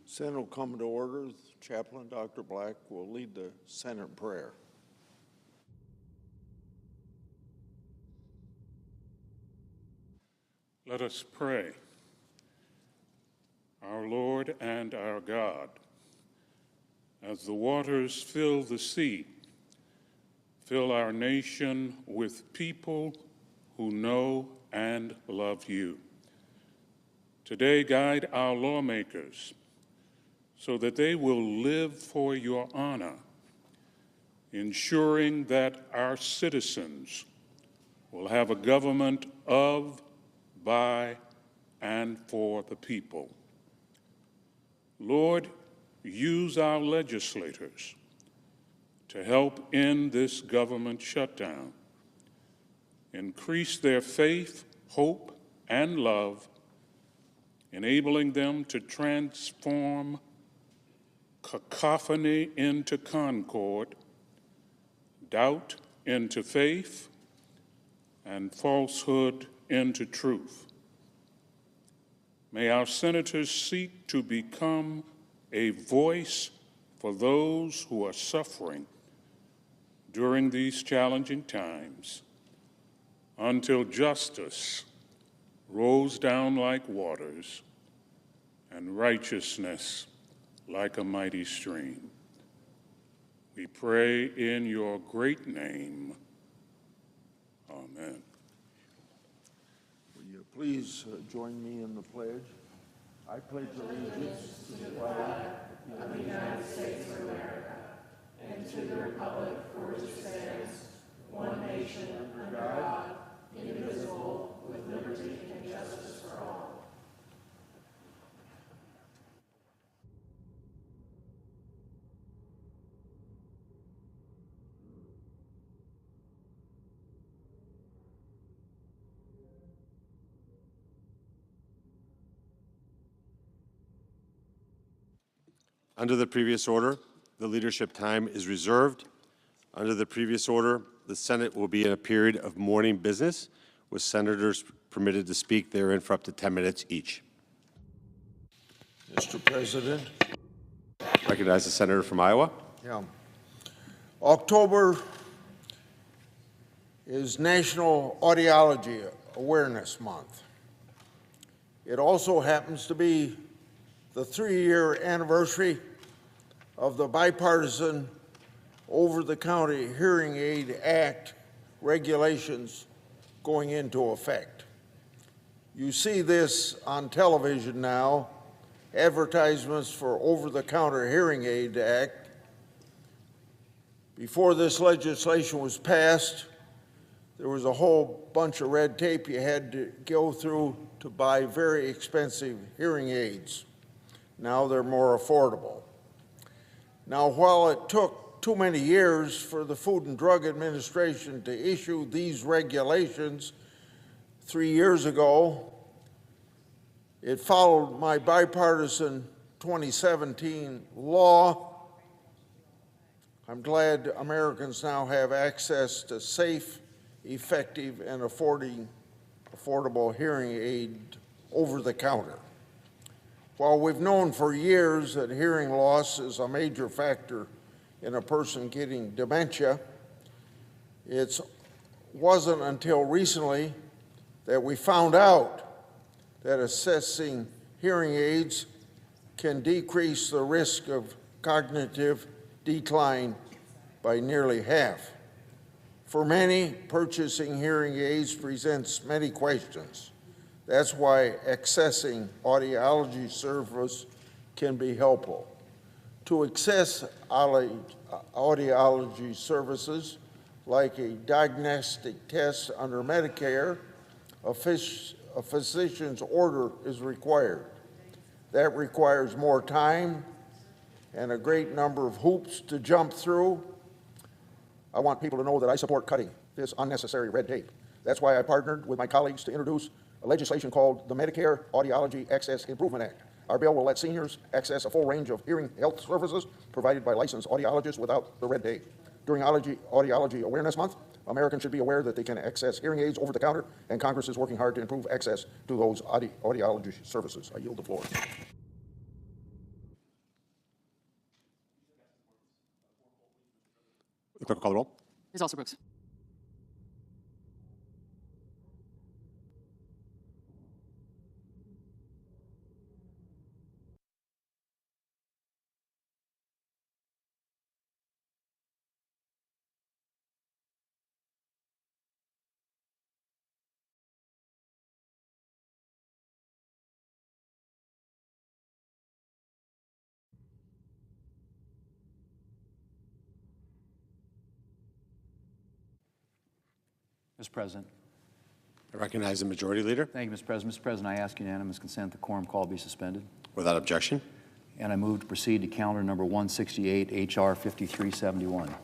Senate will come to order. Chaplain Dr. Black will lead the Senate prayer. Let us pray. Our Lord and our God, as the waters fill the sea, fill our nation with people who know and love you. Today, guide our lawmakers so that they will live for your honor, ensuring that our citizens will have a government of, by, and for the people. Lord, use our legislators to help end this government shutdown. Increase their faith, hope, and love, enabling them to transform cacophony into concord, doubt into faith, and falsehood into truth. May our senators seek to become a voice for those who are suffering during these challenging times, until justice rolls down like waters and righteousness like a mighty stream. We pray in your great name. Amen. Will you please join me in the pledge? I pledge allegiance to the flag of the United States of America and to the republic for which it stands, one nation under God, indivisible, with liberty and justice for all. Under the previous order, the leadership time is reserved. Under the previous order, the Senate will be in a period of morning business, with senators permitted to speak therein for up to 10 minutes each. Mr. President. Recognize the senator from Iowa. Yeah. October is National Audiology Awareness Month. It also happens to be the 3-year anniversary of the bipartisan Over-the-Counter Hearing Aid Act regulations going into effect. You see this on television now, advertisements for Over-the-Counter Hearing Aid Act. Before this legislation was passed, there was a whole bunch of red tape you had to go through to buy very expensive hearing aids. Now they're more affordable. Now, while it took too many years for the Food and Drug Administration to issue these regulations 3 years ago, it followed my bipartisan 2017 law. I'm glad Americans now have access to safe, effective, and affordable hearing aid over the counter. While we've known for years that hearing loss is a major factor in a person getting dementia, it wasn't until recently that we found out that assessing hearing aids can decrease the risk of cognitive decline by nearly half. For many, purchasing hearing aids presents many questions. That's why accessing audiology service can be helpful. To access audiology services, like a diagnostic test under Medicare, a physician's order is required. That requires more time and a great number of hoops to jump through. I want people to know that I support cutting this unnecessary red tape. That's why I partnered with my colleagues to introduce a legislation called the Medicare Audiology Access Improvement Act. Our bill will let seniors access a full range of hearing health services provided by licensed audiologists without the red tape. During Audiology Awareness Month, Americans should be aware that they can access hearing aids over the counter, and Congress is working hard to improve access to those audiology services. I yield the floor. Clerk will call the roll. Ms. Alsobrooks. Mr. President. I recognize the Majority Leader. Thank you, Mr. President. Mr. President, I ask unanimous consent the quorum call be suspended. Without objection. And I move to proceed to calendar number 168, HR 5371.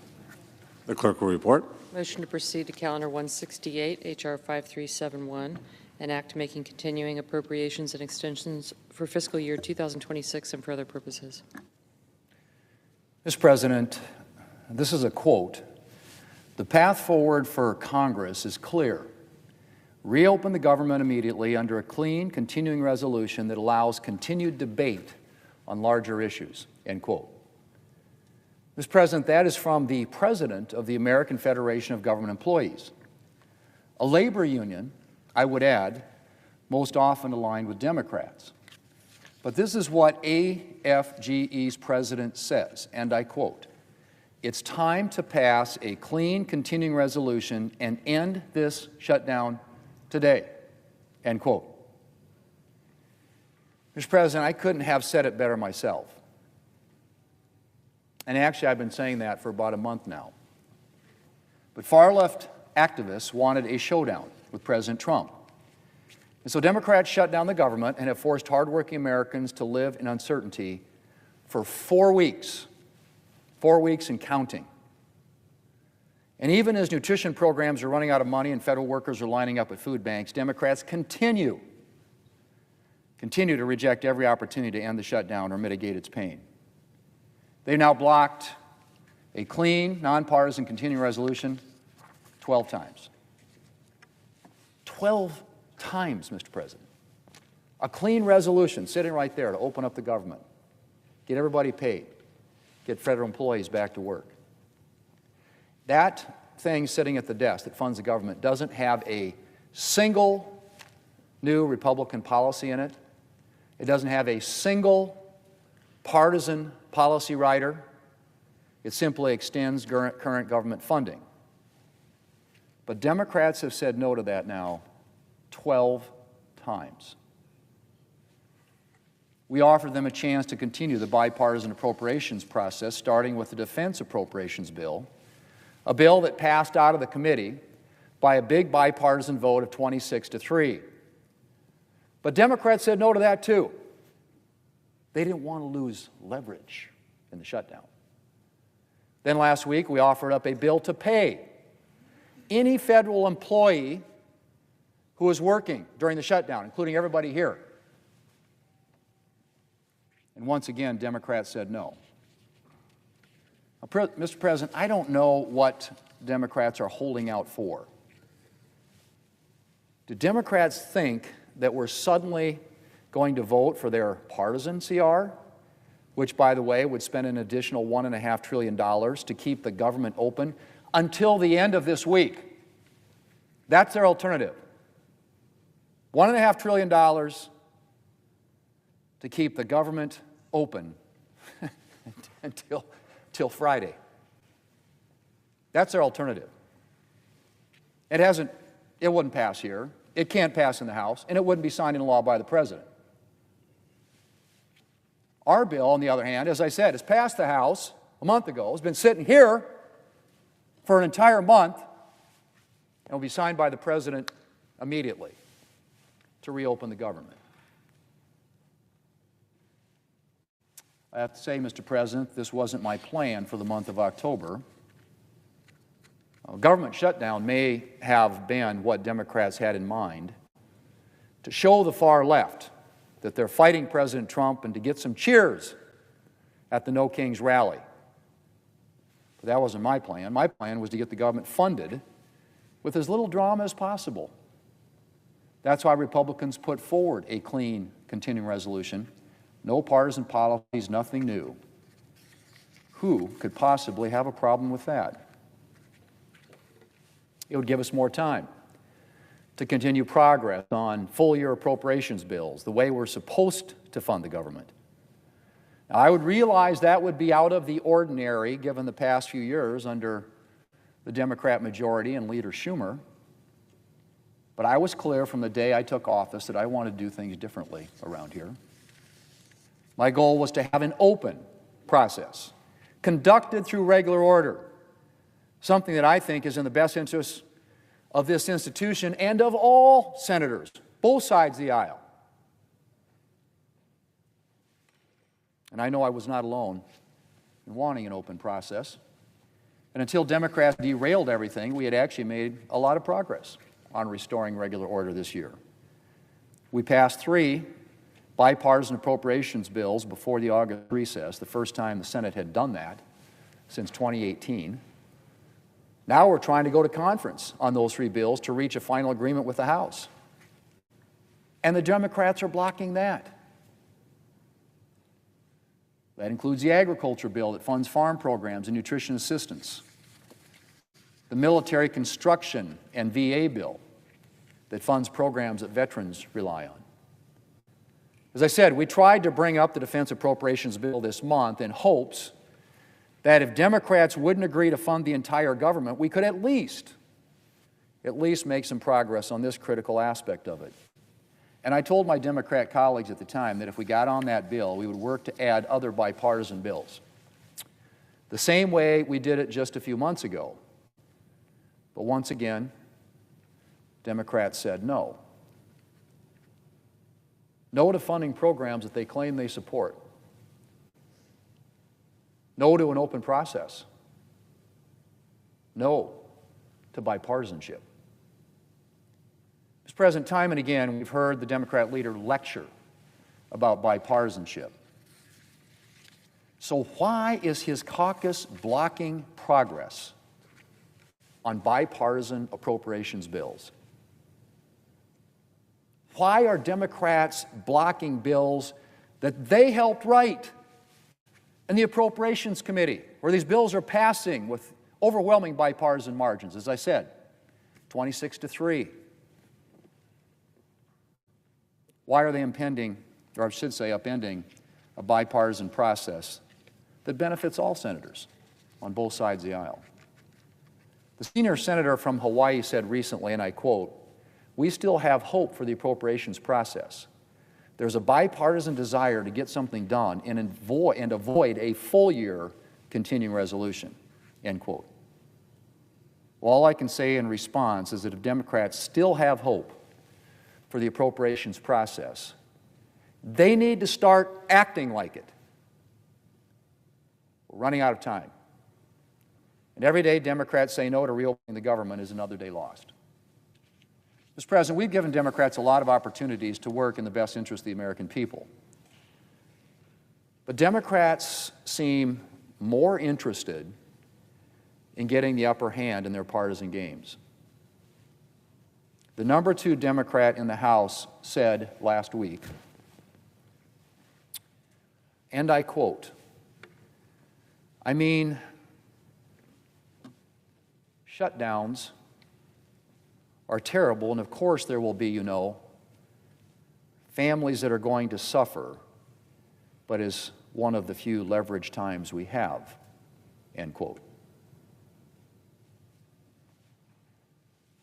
The Clerk will report. Motion to proceed to calendar 168, HR 5371, an act making continuing appropriations and extensions for fiscal year 2026 and for other purposes. Mr. President, this is a quote. The path forward for Congress is clear. Reopen the government immediately under a clean, continuing resolution that allows continued debate on larger issues, end quote. Mr. President, that is from the President of the American Federation of Government Employees, a labor union, I would add, most often aligned with Democrats. But this is what AFGE's president says, and I quote, "It's time to pass a clean, continuing resolution and end this shutdown today," end quote. Mr. President, I couldn't have said it better myself. And actually, I've been saying that for about a month now. But far-left activists wanted a showdown with President Trump. And so Democrats shut down the government and have forced hardworking Americans to live in uncertainty for 4 weeks. 4 weeks and counting. And even as nutrition programs are running out of money and federal workers are lining up at food banks, Democrats continue to reject every opportunity to end the shutdown or mitigate its pain. They've now blocked a clean, nonpartisan continuing resolution 12 times. 12 times, Mr. President. A clean resolution sitting right there to open up the government, get everybody paid, get federal employees back to work. That thing sitting at the desk that funds the government doesn't have a single new Republican policy in it. It doesn't have a single partisan policy rider. It simply extends current government funding. But Democrats have said no to that now 12 times. We offered them a chance to continue the bipartisan appropriations process, starting with the defense appropriations bill, a bill that passed out of the committee by a big bipartisan vote of 26-3. But Democrats said no to that too. They didn't want to lose leverage in the shutdown. Then last week, we offered up a bill to pay any federal employee who was working during the shutdown, including everybody here. And once again, Democrats said no. Now, Mr. President, I don't know what Democrats are holding out for. Do Democrats think that we're suddenly going to vote for their partisan CR, which, by the way, would spend an additional $1.5 trillion to keep the government open until the end of this week? That's their alternative. $1.5 trillion to keep the government open until Friday. That's their alternative. It wouldn't pass here. It can't pass in the House, and it wouldn't be signed into law by the President. Our bill, on the other hand, as I said, has passed the House a month ago, has been sitting here for an entire month, and will be signed by the President immediately to reopen the government. I have to say, Mr. President, this wasn't my plan for the month of October. A government shutdown may have been what Democrats had in mind to show the far left that they're fighting President Trump and to get some cheers at the No Kings rally. But that wasn't my plan. My plan was to get the government funded with as little drama as possible. That's why Republicans put forward a clean, continuing resolution. No partisan policies, nothing new. Who could possibly have a problem with that? It would give us more time to continue progress on full-year appropriations bills, the way we're supposed to fund the government. Now, I would realize that would be out of the ordinary given the past few years under the Democrat majority and Leader Schumer, but I was clear from the day I took office that I wanted to do things differently around here. My goal was to have an open process, conducted through regular order, something that I think is in the best interest of this institution and of all senators, both sides of the aisle. And I know I was not alone in wanting an open process. And until Democrats derailed everything, we had actually made a lot of progress on restoring regular order this year. We passed 3 bipartisan appropriations bills before the August recess, the first time the Senate had done that since 2018. Now we're trying to go to conference on those 3 bills to reach a final agreement with the House. And the Democrats are blocking that. That includes the agriculture bill that funds farm programs and nutrition assistance, the military construction and VA bill that funds programs that veterans rely on. As I said, we tried to bring up the defense appropriations bill this month in hopes that if Democrats wouldn't agree to fund the entire government, we could at least make some progress on this critical aspect of it. And I told my Democrat colleagues at the time that if we got on that bill, we would work to add other bipartisan bills, the same way we did it just a few months ago. But once again, Democrats said no. No to funding programs that they claim they support. No to an open process. No to bipartisanship. Mr. President, time and again, we've heard the Democrat leader lecture about bipartisanship. So why is his caucus blocking progress on bipartisan appropriations bills? Why are Democrats blocking bills that they helped write in the Appropriations Committee, where these bills are passing with overwhelming bipartisan margins, as I said, 26-3? Why are they upending a bipartisan process that benefits all senators on both sides of the aisle? The senior senator from Hawaii said recently, and I quote, "We still have hope for the appropriations process. There's a bipartisan desire to get something done and avoid a full-year continuing resolution," end quote. Well, all I can say in response is that if Democrats still have hope for the appropriations process, they need to start acting like it. We're running out of time. And every day Democrats say no to reopening the government is another day lost. Mr. President, we've given Democrats a lot of opportunities to work in the best interest of the American people. But Democrats seem more interested in getting the upper hand in their partisan games. The number 2 Democrat in the House said last week, and I quote, "I mean, shutdowns are terrible, and of course there will be, families that are going to suffer, but is one of the few leverage times we have," end quote.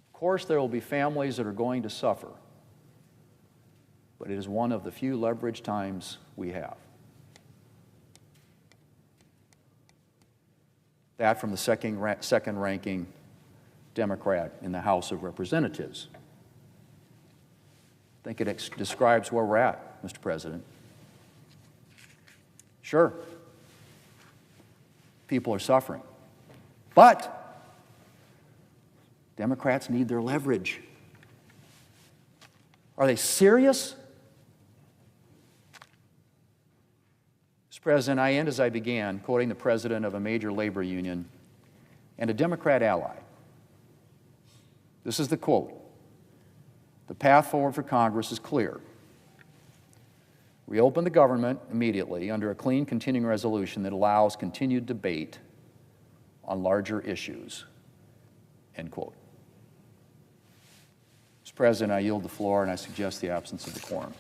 Of course there will be families that are going to suffer, but it is one of the few leverage times we have. That from the second-ranking Democrat in the House of Representatives. I think it describes where we're at, Mr. President. Sure, people are suffering, but Democrats need their leverage. Are they serious? Mr. President, I end as I began, quoting the president of a major labor union and a Democrat ally. This is the quote: "The path forward for Congress is clear. Reopen the government immediately under a clean continuing resolution that allows continued debate on larger issues," end quote. President, I yield the floor, and I suggest the absence of the quorum.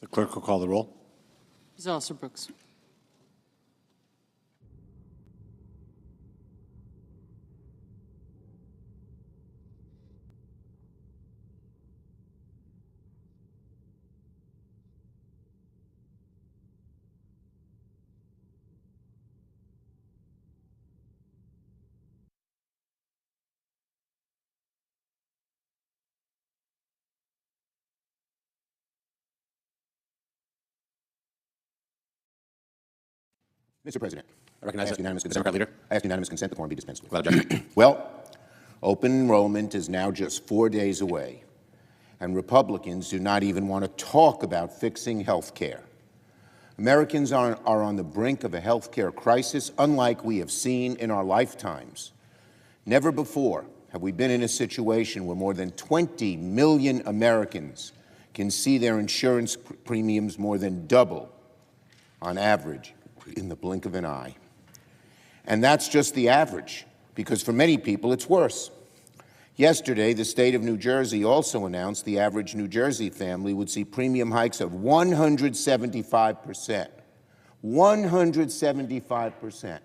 The clerk will call the roll. Ms. Alston-Brooks. Mr. President, I recognize the unanimous Democrat leader. I ask unanimous consent the quorum be dispensed with. Without objection. Well, open enrollment is now just 4 days away, and Republicans do not even want to talk about fixing health care. Americans are on the brink of a health care crisis unlike we have seen in our lifetimes. Never before have we been in a situation where more than 20 million Americans can see their insurance premiums more than double on average in the blink of an eye. And that's just the average, because for many people it's worse. Yesterday, the state of New Jersey also announced the average New Jersey family would see premium hikes of 175%. 175%.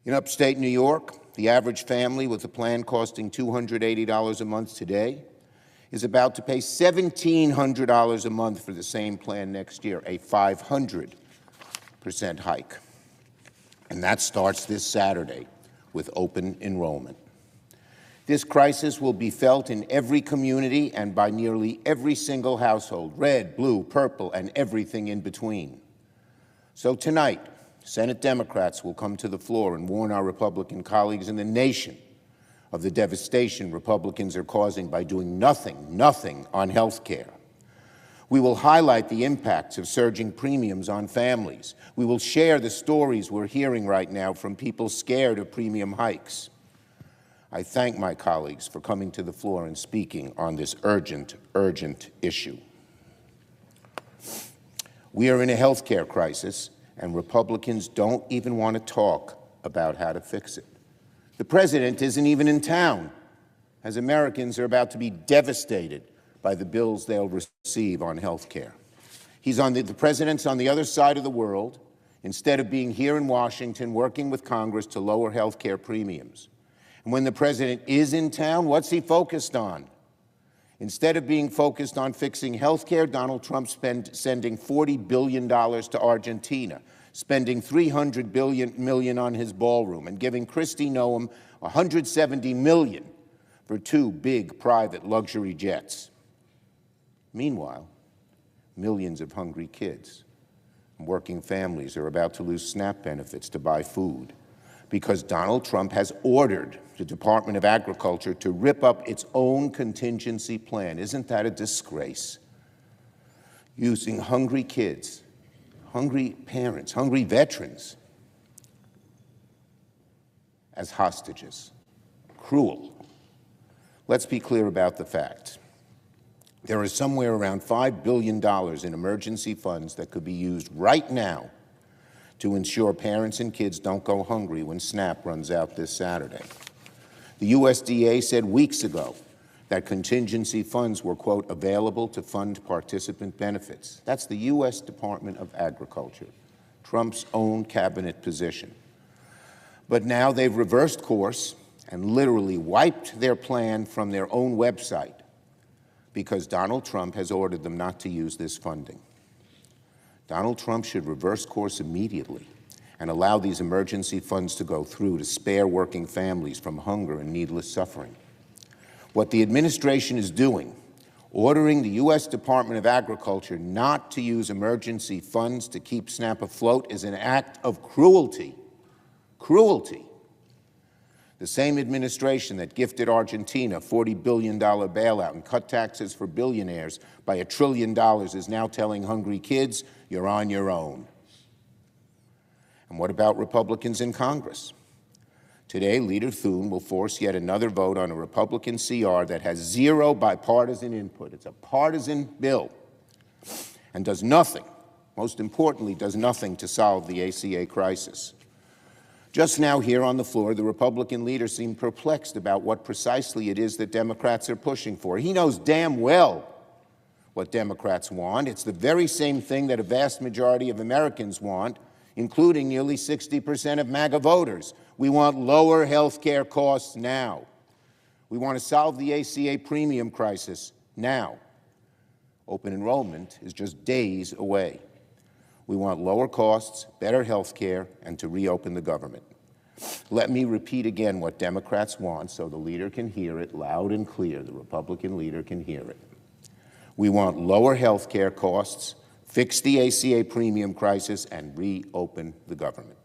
In upstate New York, the average family with a plan costing $280 a month today is about to pay $1,700 a month for the same plan next year, a 500% hike. And that starts this Saturday with open enrollment. This crisis will be felt in every community and by nearly every single household, red, blue, purple, and everything in between. So tonight, Senate Democrats will come to the floor and warn our Republican colleagues in the nation of the devastation Republicans are causing by doing nothing on health care. We will highlight the impacts of surging premiums on families. We will share the stories we're hearing right now from people scared of premium hikes. I thank my colleagues for coming to the floor and speaking on this urgent issue. We are in a health care crisis, and Republicans don't even want to talk about how to fix it. The president isn't even in town, as Americans are about to be devastated by the bills they'll receive on health care. The president's on the other side of the world, instead of being here in Washington working with Congress to lower health care premiums. And when the president is in town, what's he focused on? Instead of being focused on fixing health care, Donald Trump sending $40 billion to Argentina, spending $300 million on his ballroom, and giving Kristi Noem $170 million for 2 big private luxury jets. Meanwhile, millions of hungry kids and working families are about to lose SNAP benefits to buy food because Donald Trump has ordered the Department of Agriculture to rip up its own contingency plan. Isn't that a disgrace? Using hungry kids, hungry parents, hungry veterans as hostages. Cruel. Let's be clear about the facts. There is somewhere around $5 billion in emergency funds that could be used right now to ensure parents and kids don't go hungry when SNAP runs out this Saturday. The USDA said weeks ago that contingency funds were, quote, available to fund participant benefits. That's the U.S. Department of Agriculture, Trump's own cabinet position. But now they've reversed course and literally wiped their plan from their own website because Donald Trump has ordered them not to use this funding. Donald Trump should reverse course immediately and allow these emergency funds to go through to spare working families from hunger and needless suffering. What the administration is doing, ordering the U.S. Department of Agriculture not to use emergency funds to keep SNAP afloat, is an act of cruelty. Cruelty. The same administration that gifted Argentina a $40 billion bailout and cut taxes for billionaires by $1 trillion is now telling hungry kids, you're on your own. And what about Republicans in Congress? Today, Leader Thune will force yet another vote on a Republican CR that has zero bipartisan input. It's a partisan bill and does nothing, most importantly, does nothing to solve the ACA crisis. Just now here on the floor, the Republican leader seemed perplexed about what precisely it is that Democrats are pushing for. He knows damn well what Democrats want. It's the very same thing that a vast majority of Americans want, including nearly 60% of MAGA voters. We want lower health care costs now. We want to solve the ACA premium crisis now. Open enrollment is just days away. We want lower costs, better health care, and to reopen the government. Let me repeat again what Democrats want so the leader can hear it loud and clear. The Republican leader can hear it. We want lower health care costs, fix the ACA premium crisis, and reopen the government.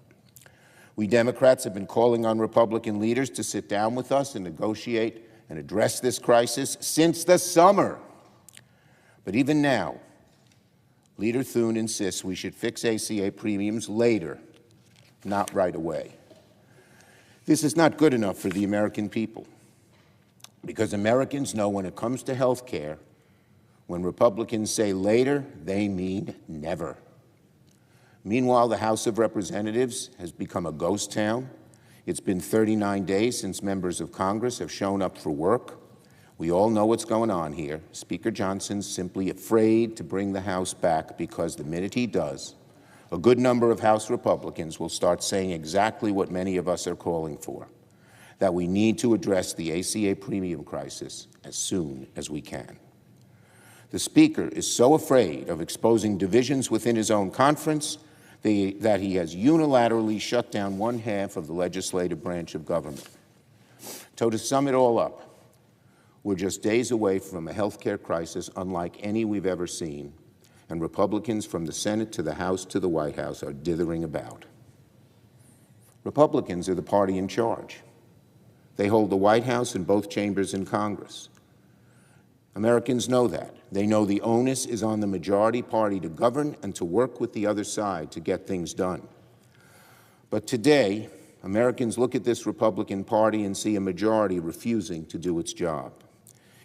We Democrats have been calling on Republican leaders to sit down with us and negotiate and address this crisis since the summer. But even now, Leader Thune insists we should fix ACA premiums later, not right away. This is not good enough for the American people, because Americans know when it comes to health care, when Republicans say later, they mean never. Meanwhile, the House of Representatives has become a ghost town. It's been 39 days since members of Congress have shown up for work. We all know what's going on here. Speaker Johnson's simply afraid to bring the House back because the minute he does, a good number of House Republicans will start saying exactly what many of us are calling for, that we need to address the ACA premium crisis as soon as we can. The Speaker is so afraid of exposing divisions within his own conference that he has unilaterally shut down one half of the legislative branch of government. So to sum it all up, we're just days away from a health care crisis unlike any we've ever seen, and Republicans from the Senate to the House to the White House are dithering about. Republicans are the party in charge. They hold the White House and both chambers in Congress. Americans know that. They know the onus is on the majority party to govern and to work with the other side to get things done. But today, Americans look at this Republican Party and see a majority refusing to do its job.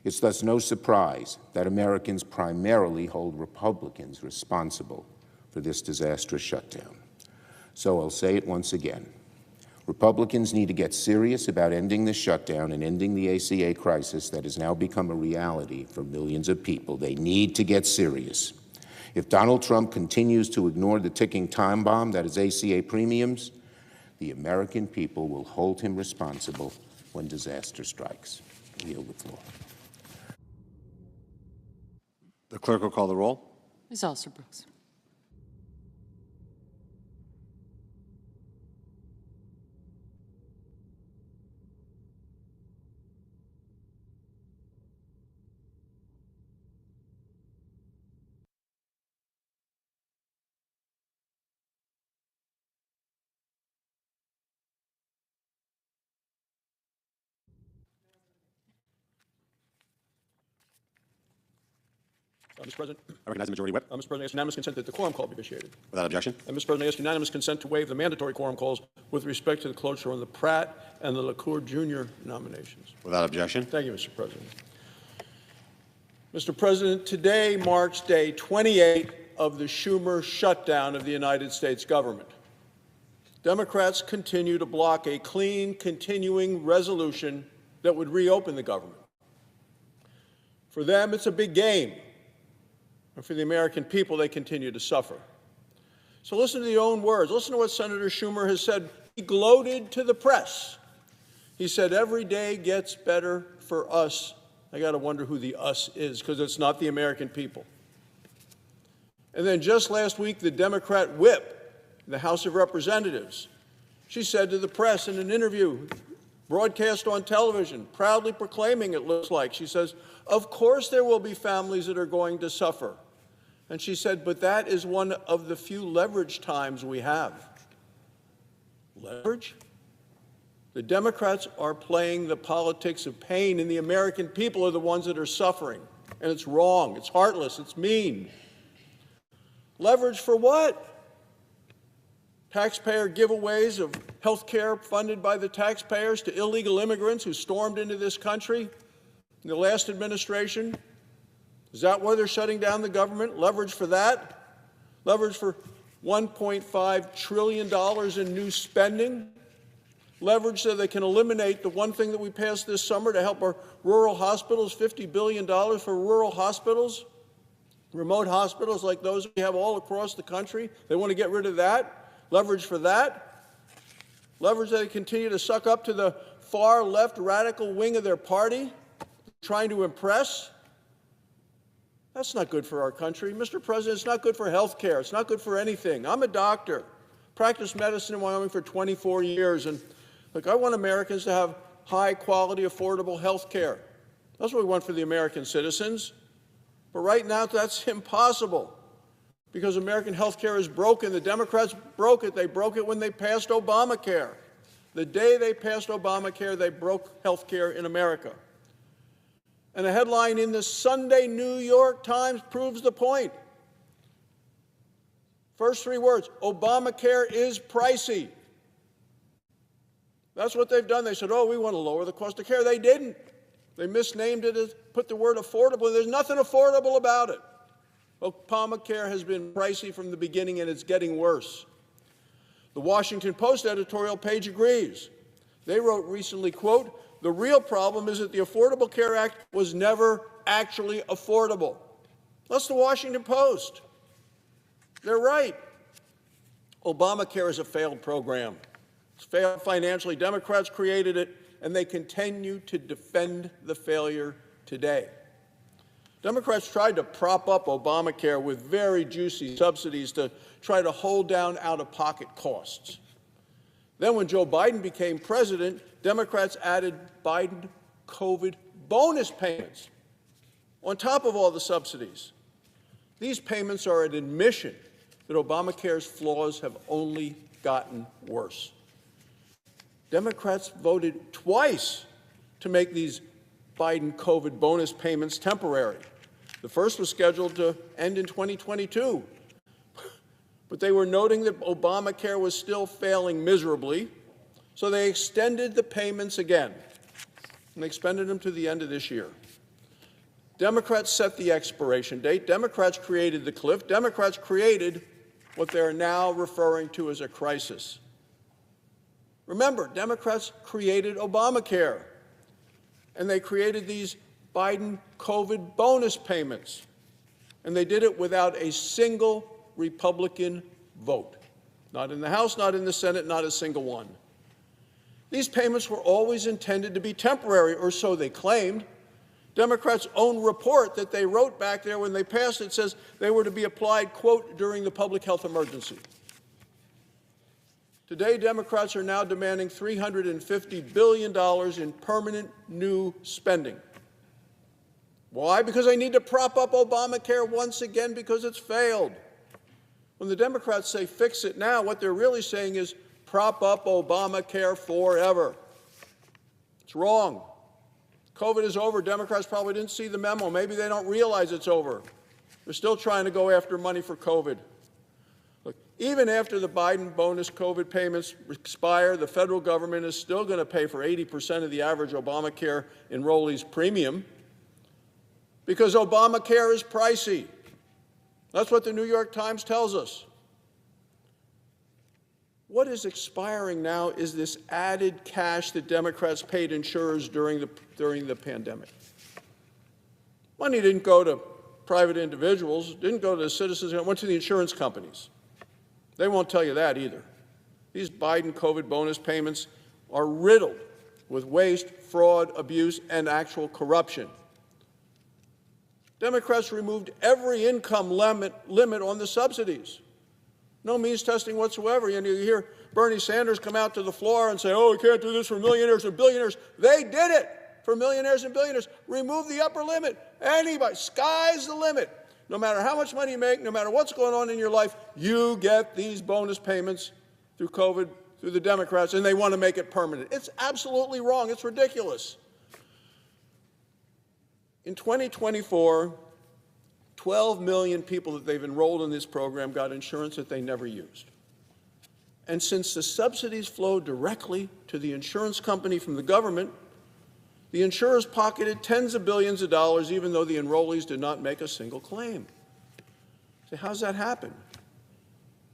It's thus no surprise that Americans primarily hold Republicans responsible for this disastrous shutdown. So I'll say it once again. Republicans need to get serious about ending this shutdown and ending the ACA crisis that has now become a reality for millions of people. They need to get serious. If Donald Trump continues to ignore the ticking time bomb that is ACA premiums, the American people will hold him responsible when disaster strikes. I yield the floor. The clerk will call the roll. Ms. Alston-Brooks. Mr. President. I recognize the majority whip. Mr. President, I ask unanimous consent that the quorum call be initiated. Without objection. And Mr. President, I ask unanimous consent to waive the mandatory quorum calls with respect to the cloture on the Pratt and the LaCour Jr. nominations. Without objection. Thank you, Mr. President. Mr. President, today marks day 28 of the Schumer shutdown of the United States government. Democrats continue to block a clean, continuing resolution that would reopen the government. For them, it's a big game. And for the American people, they continue to suffer. So listen to the own words. Listen to what Senator Schumer has said. He gloated to the press. He said, every day gets better for us. I got to wonder who the us is, because it's not the American people. And then just last week, the Democrat whip in the House of Representatives, she said to the press in an interview, broadcast on television, proudly proclaiming, it looks like, she says, of course there will be families that are going to suffer. And she said, but that is one of the few leverage times we have. Leverage? The Democrats are playing the politics of pain, and the American people are the ones that are suffering. And it's wrong, it's heartless, it's mean. Leverage for what? Taxpayer giveaways of health care funded by the taxpayers to illegal immigrants who stormed into this country in the last administration? Is that why they're shutting down the government? Leverage for that? Leverage for $1.5 trillion in new spending leverage so they can eliminate the one thing that we passed this summer to help our rural hospitals, $50 billion for rural hospitals, remote hospitals like those we have all across the country. They want to get rid of that, leverage for that, leverage that they continue to suck up to the far left radical wing of their party, trying to impress. That's not good for our country. Mr. President, it's not good for health care. It's not good for anything. I'm a doctor, practiced medicine in Wyoming for 24 years, and look, I want Americans to have high-quality, affordable health care. That's what we want for the American citizens. But right now, that's impossible because American health care is broken. The Democrats broke it. They broke it when they passed Obamacare. The day they passed Obamacare, they broke health care in America. And a headline in the Sunday New York Times proves the point. First three words, Obamacare is pricey. That's what they've done. They said, oh, we want to lower the cost of care. They didn't. They misnamed it, put the word affordable. There's nothing affordable about it. Obamacare has been pricey from the beginning, and it's getting worse. The Washington Post editorial page agrees. They wrote recently, quote, the real problem is that the Affordable Care Act was never actually affordable. That's the Washington Post. They're right. Obamacare is a failed program. It's failed financially. Democrats created it, and they continue to defend the failure today. Democrats tried to prop up Obamacare with very juicy subsidies to try to hold down out-of-pocket costs. Then when Joe Biden became president, Democrats added Biden COVID bonus payments on top of all the subsidies. These payments are an admission that Obamacare's flaws have only gotten worse. Democrats voted twice to make these Biden COVID bonus payments temporary. The first was scheduled to end in 2022, but they were noting that Obamacare was still failing miserably, so they extended the payments again, and they extended them to the end of this year. Democrats set the expiration date. Democrats created the cliff. Democrats created what they're now referring to as a crisis. Remember, Democrats created Obamacare, and they created these Biden COVID bonus payments, and they did it without a single Republican vote. Not in the House, not in the Senate, not a single one. These payments were always intended to be temporary, or so they claimed. Democrats' own report that they wrote back there when they passed it says they were to be applied, quote, during the public health emergency. Today, Democrats are now demanding $350 billion in permanent new spending. Why? Because they need to prop up Obamacare once again because it's failed. When the Democrats say fix it now, what they're really saying is prop up Obamacare forever. It's wrong. COVID is over. Democrats probably didn't see the memo. Maybe they don't realize it's over. They're still trying to go after money for COVID. Look, even after the Biden bonus COVID payments expire, the federal government is still going to pay for 80% of the average Obamacare enrollee's premium because Obamacare is pricey. That's what the New York Times tells us. What is expiring now is this added cash that Democrats paid insurers during the pandemic. Money didn't go to private individuals, didn't go to the citizens, it went to the insurance companies. They won't tell you that either. These Biden COVID bonus payments are riddled with waste, fraud, abuse, and actual corruption. Democrats removed every income limit on the subsidies. No means testing whatsoever. And you hear Bernie Sanders come out to the floor and say, oh, we can't do this for millionaires and billionaires. They did it for millionaires and billionaires. Remove the upper limit. Anybody, sky's the limit. No matter how much money you make, no matter what's going on in your life, you get these bonus payments through COVID, through the Democrats, and they want to make it permanent. It's absolutely wrong. It's ridiculous. In 2024, 12 million people that they've enrolled in this program got insurance that they never used. And since the subsidies flow directly to the insurance company from the government, the insurers pocketed tens of billions of dollars even though the enrollees did not make a single claim. So how does that happen?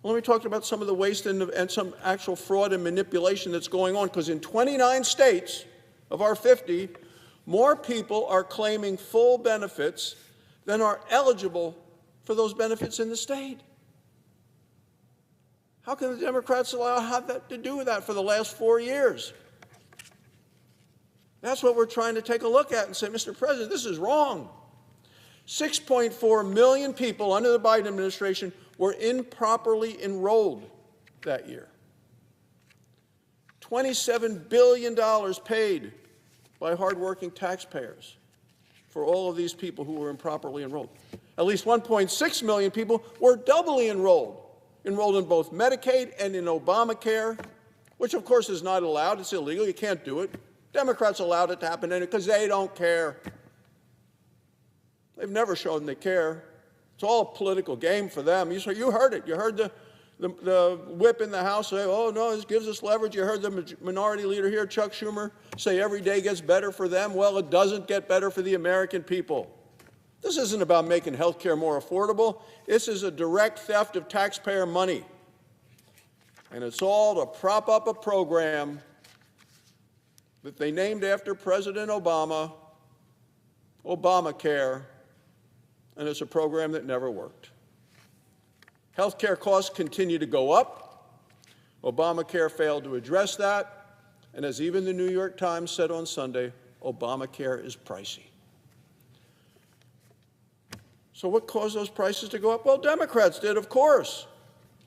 Let me talk about some of the waste and some actual fraud and manipulation that's going on, because in 29 states of our 50, more people are claiming full benefits than are eligible for those benefits in the state. How can the Democrats have that to do with that for the last 4 years? That's what we're trying to take a look at and say, Mr. President, this is wrong. 6.4 million people under the Biden administration were improperly enrolled that year. $27 billion paid by hardworking taxpayers for all of these people who were improperly enrolled. At least 1.6 million people were doubly enrolled in both Medicaid and in Obamacare, which of course is not allowed. It's illegal. You can't do it. Democrats allowed it to happen because they don't care. They've never shown they care. It's all a political game for them. You heard it. You heard the whip in the House say, oh, no, this gives us leverage. You heard the minority leader here, Chuck Schumer, say every day gets better for them. Well, it doesn't get better for the American people. This isn't about making health care more affordable. This is a direct theft of taxpayer money. And it's all to prop up a program that they named after President Obama, Obamacare, and it's a program that never worked. Health care costs continue to go up. Obamacare failed to address that. And as even the New York Times said on Sunday, Obamacare is pricey. So what caused those prices to go up? Well, Democrats did, of course.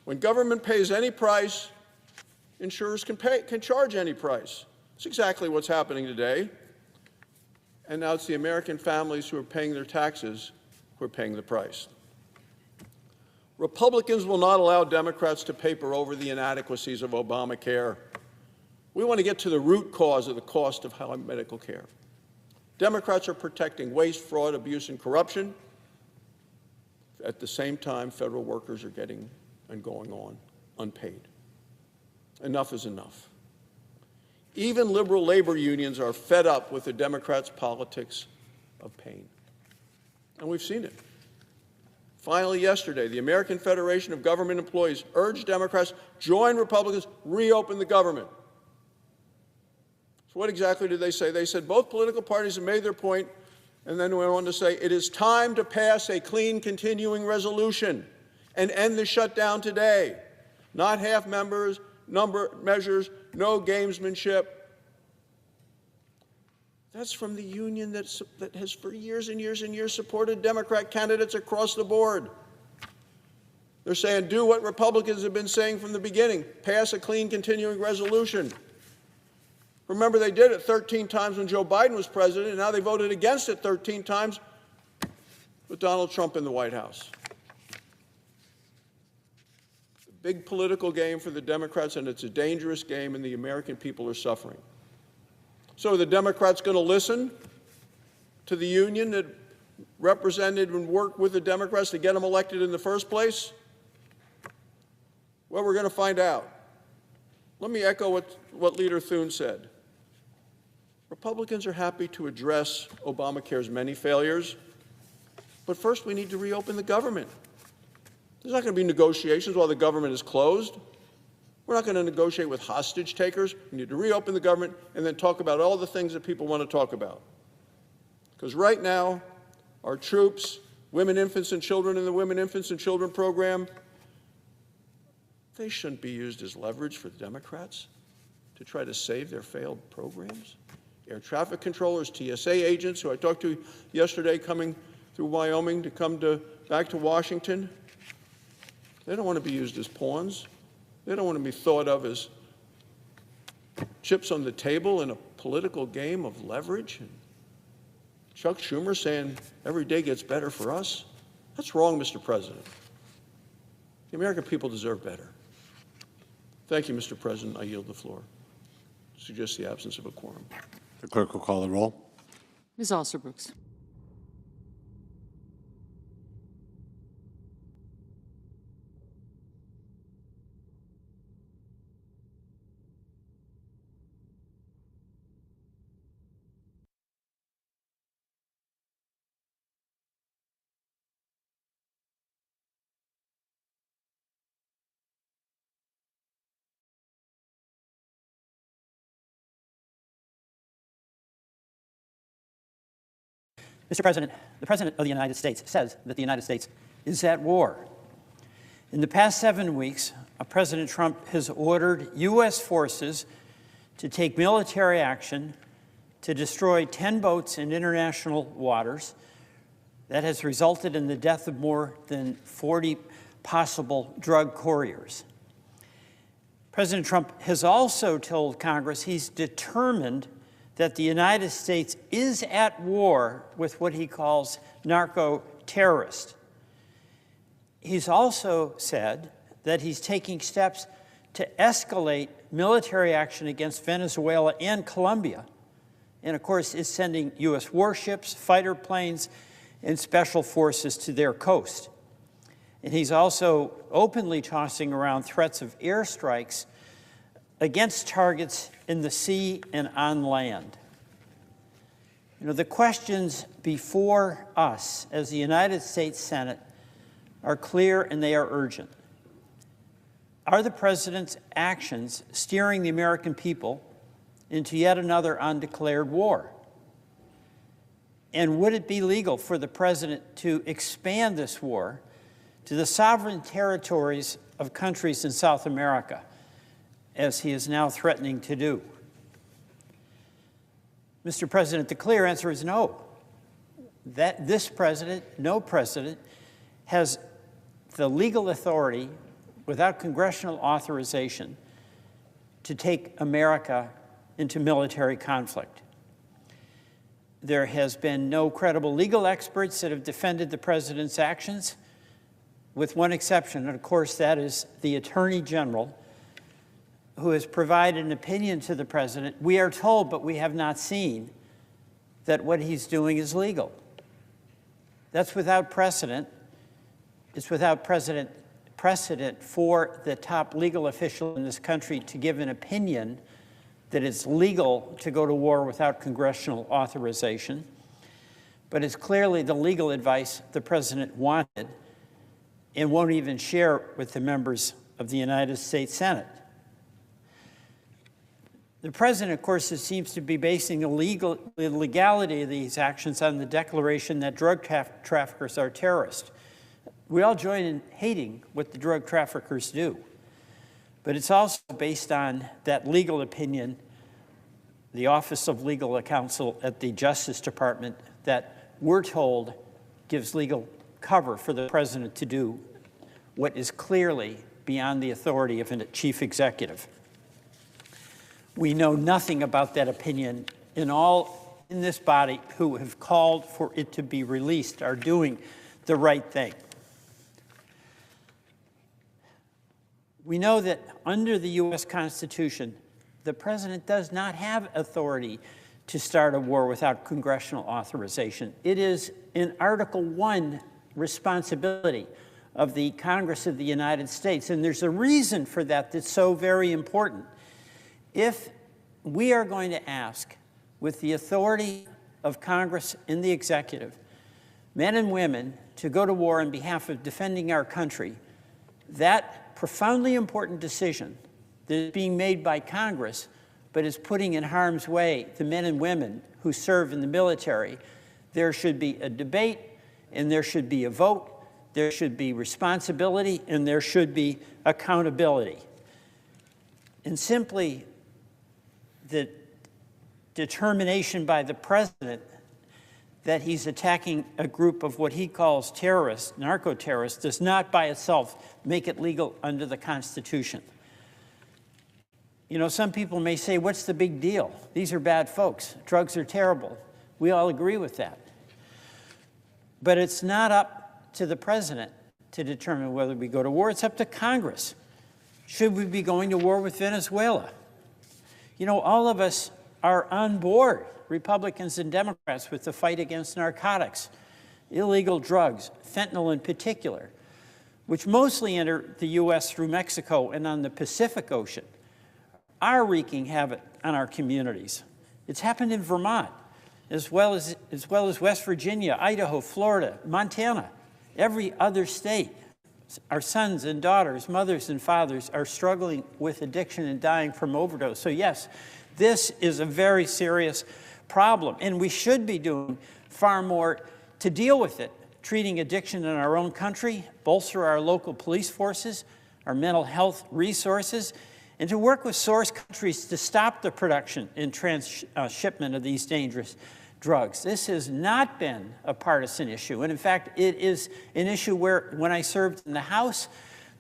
When government pays any price, insurers can charge any price. It's exactly what's happening today. And now it's the American families who are paying their taxes who are paying the price. Republicans will not allow Democrats to paper over the inadequacies of Obamacare. We want to get to the root cause of the cost of high medical care. Democrats are protecting waste, fraud, abuse, and corruption. At the same time, federal workers are getting and going on unpaid. Enough is enough. Even liberal labor unions are fed up with the Democrats' politics of pain. And we've seen it. Finally, yesterday, the American Federation of Government Employees urged Democrats join Republicans, reopen the government. So what exactly did they say? They said both political parties have made their point, and then went on to say it is time to pass a clean continuing resolution and end the shutdown today. Not half measures, no gamesmanship. That's from the union that has for years and years and years supported Democrat candidates across the board. They're saying do what Republicans have been saying from the beginning, pass a clean continuing resolution. Remember, they did it 13 times when Joe Biden was president, and now they voted against it 13 times with Donald Trump in the White House. It's a big political game for the Democrats, and it's a dangerous game, and the American people are suffering. So are the Democrats going to listen to the union that represented and worked with the Democrats to get them elected in the first place? Well, we're going to find out. Let me echo what Leader Thune said. Republicans are happy to address Obamacare's many failures, but first we need to reopen the government. There's not going to be negotiations while the government is closed. We're not going to negotiate with hostage takers. We need to reopen the government and then talk about all the things that people want to talk about. Because right now, our troops, women, infants, and children in the Women, Infants, and Children program, they shouldn't be used as leverage for the Democrats to try to save their failed programs. Air traffic controllers, TSA agents, who I talked to yesterday coming through Wyoming to come back to Washington, they don't want to be used as pawns. They don't want to be thought of as chips on the table in a political game of leverage. And Chuck Schumer saying every day gets better for us. That's wrong, Mr. President. The American people deserve better. Thank you, Mr. President. I yield the floor. Suggest the absence of a quorum. The clerk will call the roll. Ms. Alsterbrooks. Mr. President, the President of the United States says that the United States is at war. In the past 7 weeks, President Trump has ordered U.S. forces to take military action to destroy 10 boats in international waters. That has resulted in the death of more than 40 possible drug couriers. President Trump has also told Congress he's determined that the United States is at war with what he calls narco-terrorists. He's also said that he's taking steps to escalate military action against Venezuela and Colombia, and of course is sending U.S. warships, fighter planes, and special forces to their coast. And he's also openly tossing around threats of airstrikes against targets in the sea and on land. You know, the questions before us as the United States Senate are clear and they are urgent. Are the President's actions steering the American people into yet another undeclared war? And would it be legal for the President to expand this war to the sovereign territories of countries in South America, as he is now threatening to do? Mr. President, the clear answer is no. That this president, no president, has the legal authority without congressional authorization to take America into military conflict. There has been no credible legal experts that have defended the president's actions, with one exception, and of course that is the Attorney General, who has provided an opinion to the president. We are told, but we have not seen, that what he's doing is legal. That's without precedent. It's without precedent for the top legal official in this country to give an opinion that it's legal to go to war without congressional authorization. But it's clearly the legal advice the president wanted and won't even share with the members of the United States Senate. The president, of course, seems to be basing the legality of these actions on the declaration that drug traffickers are terrorists. We all join in hating what the drug traffickers do, but it's also based on that legal opinion, the Office of Legal Counsel at the Justice Department, that we're told gives legal cover for the president to do what is clearly beyond the authority of a chief executive. We know nothing about that opinion, and all in this body who have called for it to be released are doing the right thing. We know that under the U.S. Constitution, the president does not have authority to start a war without congressional authorization. It is an Article 1 responsibility of the Congress of the United States, and there's a reason for that that's so very important. If we are going to ask, with the authority of Congress and the executive, men and women to go to war on behalf of defending our country, that profoundly important decision that is being made by Congress, but is putting in harm's way the men and women who serve in the military, there should be a debate, and there should be a vote, there should be responsibility, and there should be accountability. And simply the determination by the president that he's attacking a group of what he calls terrorists, narco-terrorists, does not by itself make it legal under the Constitution. You know, some people may say, what's the big deal? These are bad folks. Drugs are terrible. We all agree with that. But it's not up to the president to determine whether we go to war. It's up to Congress. Should we be going to war with Venezuela? You know, all of us are on board, Republicans and Democrats, with the fight against narcotics, illegal drugs, fentanyl in particular, which mostly enter the U.S. through Mexico and on the Pacific Ocean, are wreaking havoc on our communities. It's happened in Vermont, as well as West Virginia, Idaho, Florida, Montana, every other state. Our sons and daughters, mothers and fathers are struggling with addiction and dying from overdose. So yes, this is a very serious problem, and we should be doing far more to deal with it, treating addiction in our own country, bolster our local police forces, our mental health resources, and to work with source countries to stop the production and transshipment of these dangerous drugs. This has not been a partisan issue, and in fact, it is an issue where, when I served in the House,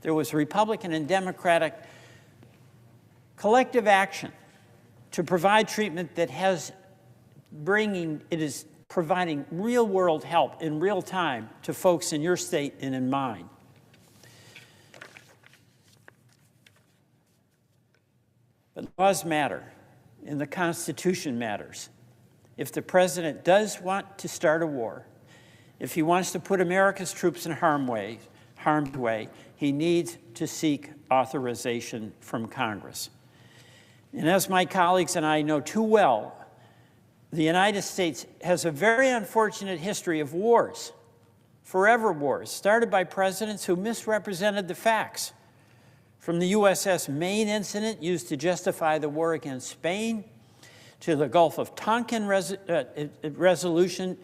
there was Republican and Democratic collective action to provide treatment that is providing real-world help in real time to folks in your state and in mine. But laws matter, and the Constitution matters. If the president does want to start a war, if he wants to put America's troops in harm's way, he needs to seek authorization from Congress. And as my colleagues and I know too well, the United States has a very unfortunate history of wars, forever wars, started by presidents who misrepresented the facts. From the USS Maine incident used to justify the war against Spain, to the Gulf of Tonkin resolution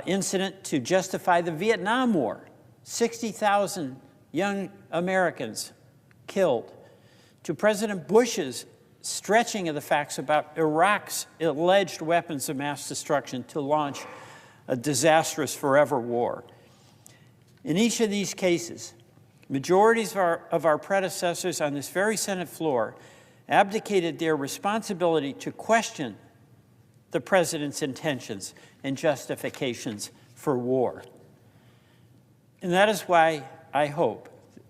incident to justify the Vietnam War, 60,000 young Americans killed, to President Bush's stretching of the facts about Iraq's alleged weapons of mass destruction to launch a disastrous forever war. In each of these cases, majorities of our predecessors on this very Senate floor abdicated their responsibility to question the president's intentions and justifications for war. And that is why I hope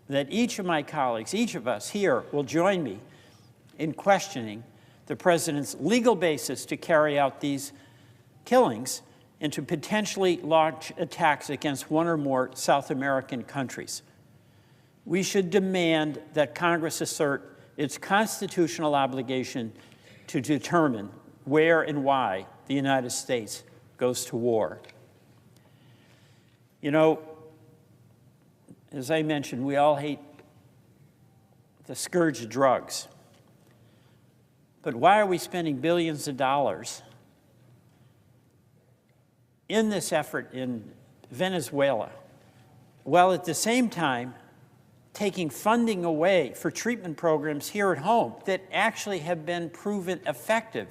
that each of my colleagues, each of us here, will join me in questioning the president's legal basis to carry out these killings and to potentially launch attacks against one or more South American countries. We should demand that Congress assert its constitutional obligation to determine where and why the United States goes to war. You know, as I mentioned, we all hate the scourge of drugs. But why are we spending billions of dollars in this effort in Venezuela, while at the same time taking funding away for treatment programs here at home that actually have been proven effective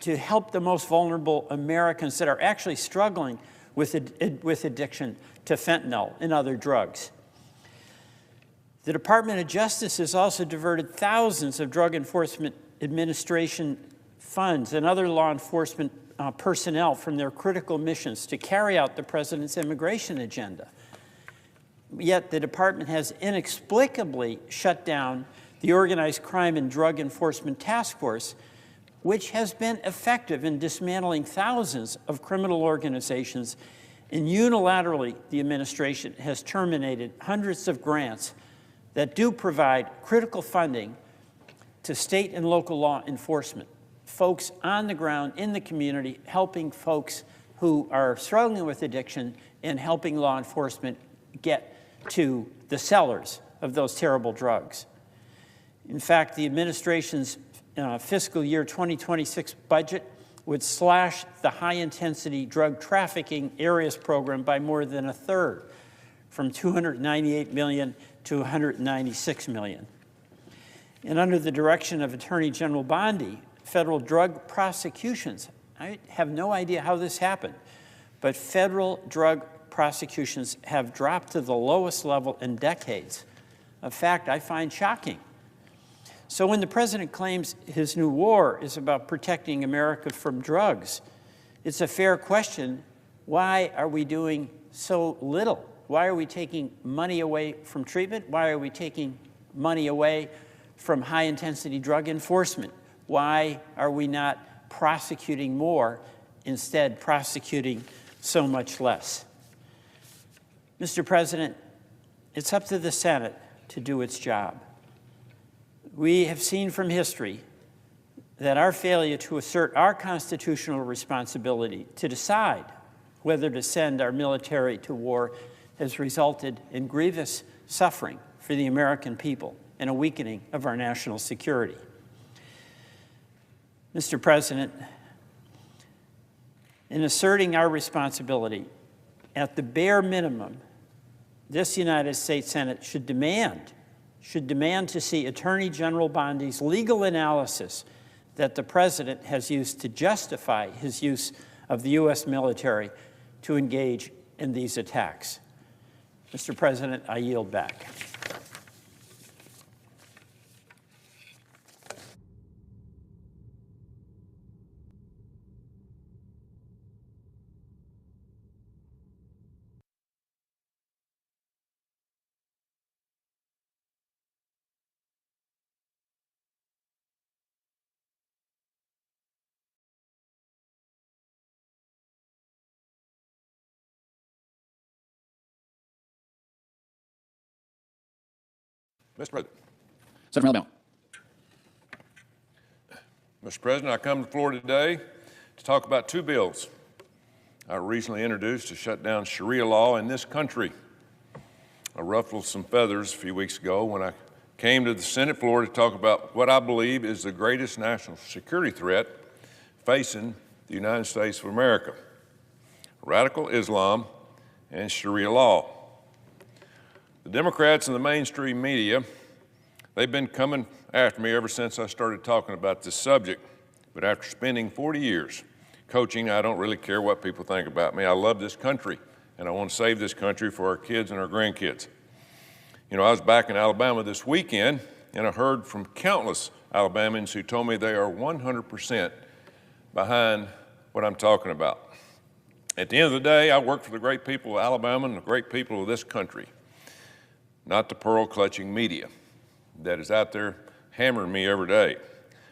to help the most vulnerable Americans that are actually struggling with addiction to fentanyl and other drugs? The Department of Justice has also diverted thousands of Drug Enforcement Administration funds and other law enforcement personnel from their critical missions to carry out the president's immigration agenda. Yet the department has inexplicably shut down the Organized Crime and Drug Enforcement Task Force, which has been effective in dismantling thousands of criminal organizations, and unilaterally the administration has terminated hundreds of grants that do provide critical funding to state and local law enforcement, folks on the ground in the community, helping folks who are struggling with addiction and helping law enforcement get to the sellers of those terrible drugs. In fact, the administration's fiscal year 2026 budget would slash the high-intensity drug trafficking areas program by more than a third, from $298 million to $196 million. And under the direction of Attorney General Bondi, federal drug prosecutions, I have no idea how this happened, but federal drug prosecutions have dropped to the lowest level in decades, a fact I find shocking. So when the president claims his new war is about protecting America from drugs, it's a fair question, why are we doing so little? Why are we taking money away from treatment? Why are we taking money away from high-intensity drug enforcement? Why are we not prosecuting more, instead prosecuting so much less? Mr. President, it's up to the Senate to do its job. We have seen from history that our failure to assert our constitutional responsibility to decide whether to send our military to war has resulted in grievous suffering for the American people and a weakening of our national security. Mr. President, In asserting our responsibility, at the bare minimum, this United States Senate should demand to see Attorney General Bondi's legal analysis that the President has used to justify his use of the U.S. military to engage in these attacks. Mr. President, I yield back. Mr. President. Senator from Alabama. Mr. President, I come to the floor today to talk about two bills I recently introduced to shut down Sharia law in this country. I ruffled some feathers a few weeks ago when I came to the Senate floor to talk about what I believe is the greatest national security threat facing the United States of America: radical Islam and Sharia law. The Democrats and the mainstream media, they've been coming after me ever since I started talking about this subject. But after spending 40 years coaching, I don't really care what people think about me. I love this country, and I want to save this country for our kids and our grandkids. You know, I was back in Alabama this weekend, and I heard from countless Alabamians who told me they are 100% behind what I'm talking about. At the end of the day, I work for the great people of Alabama and the great people of this country, not the pearl-clutching media that is out there hammering me every day.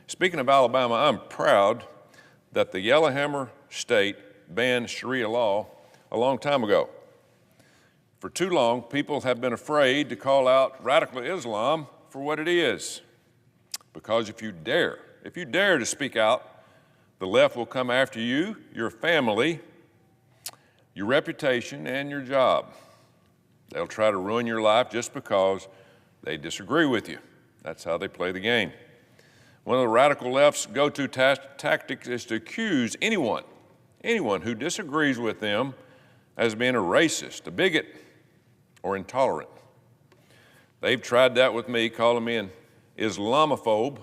Speaking of Alabama, I'm proud that the Yellowhammer State banned Sharia law a long time ago. For too long, people have been afraid to call out radical Islam for what it is. Because if you dare to speak out, the left will come after you, your family, your reputation, and your job. They'll try to ruin your life just because they disagree with you. That's how they play the game. One of the radical left's go-to tactics is to accuse anyone who disagrees with them as being a racist, a bigot, or intolerant. They've tried that with me, calling me an Islamophobe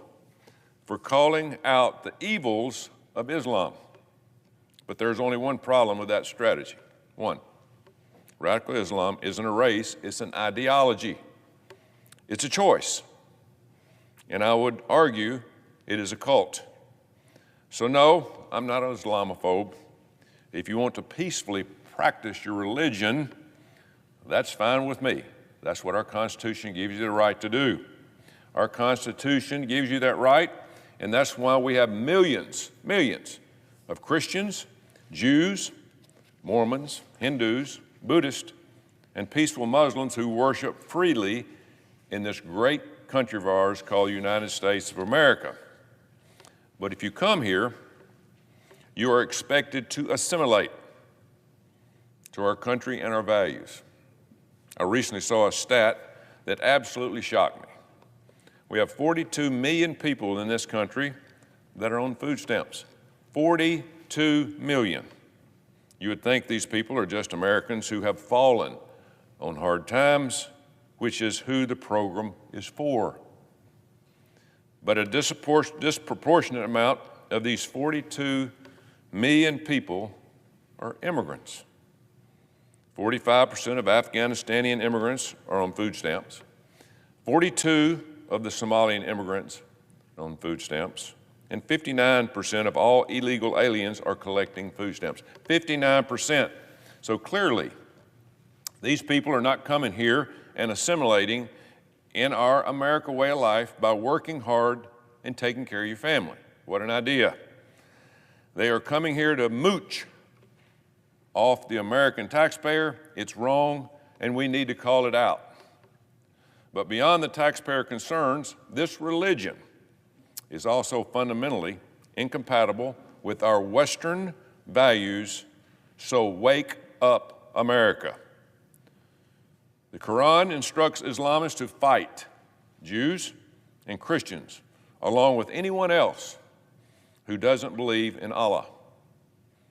for calling out the evils of Islam. But there's only one problem with that strategy. One. Radical Islam isn't a race, it's an ideology. It's a choice. And I would argue it is a cult. So no, I'm not an Islamophobe. If you want to peacefully practice your religion, that's fine with me. That's what our Constitution gives you the right to do. Our Constitution gives you that right, and that's why we have millions of Christians, Jews, Mormons, Hindus, Buddhists, and peaceful Muslims who worship freely in this great country of ours called the United States of America. But if you come here, you are expected to assimilate to our country and our values. I recently saw a stat that absolutely shocked me. We have 42 million people in this country that are on food stamps. 42 million. You would think these people are just Americans who have fallen on hard times, which is who the program is for. But a disproportionate amount of these 42 million people are immigrants. 45% of Afghanistani immigrants are on food stamps. 42 of the Somalian immigrants are on food stamps. And 59% of all illegal aliens are collecting food stamps. 59%. So clearly, these people are not coming here and assimilating in our America way of life by working hard and taking care of your family. What an idea. They are coming here to mooch off the American taxpayer. It's wrong, and we need to call it out. But beyond the taxpayer concerns, this religion is also fundamentally incompatible with our Western values, so wake up, America. The Quran instructs Islamists to fight Jews and Christians, along with anyone else who doesn't believe in Allah.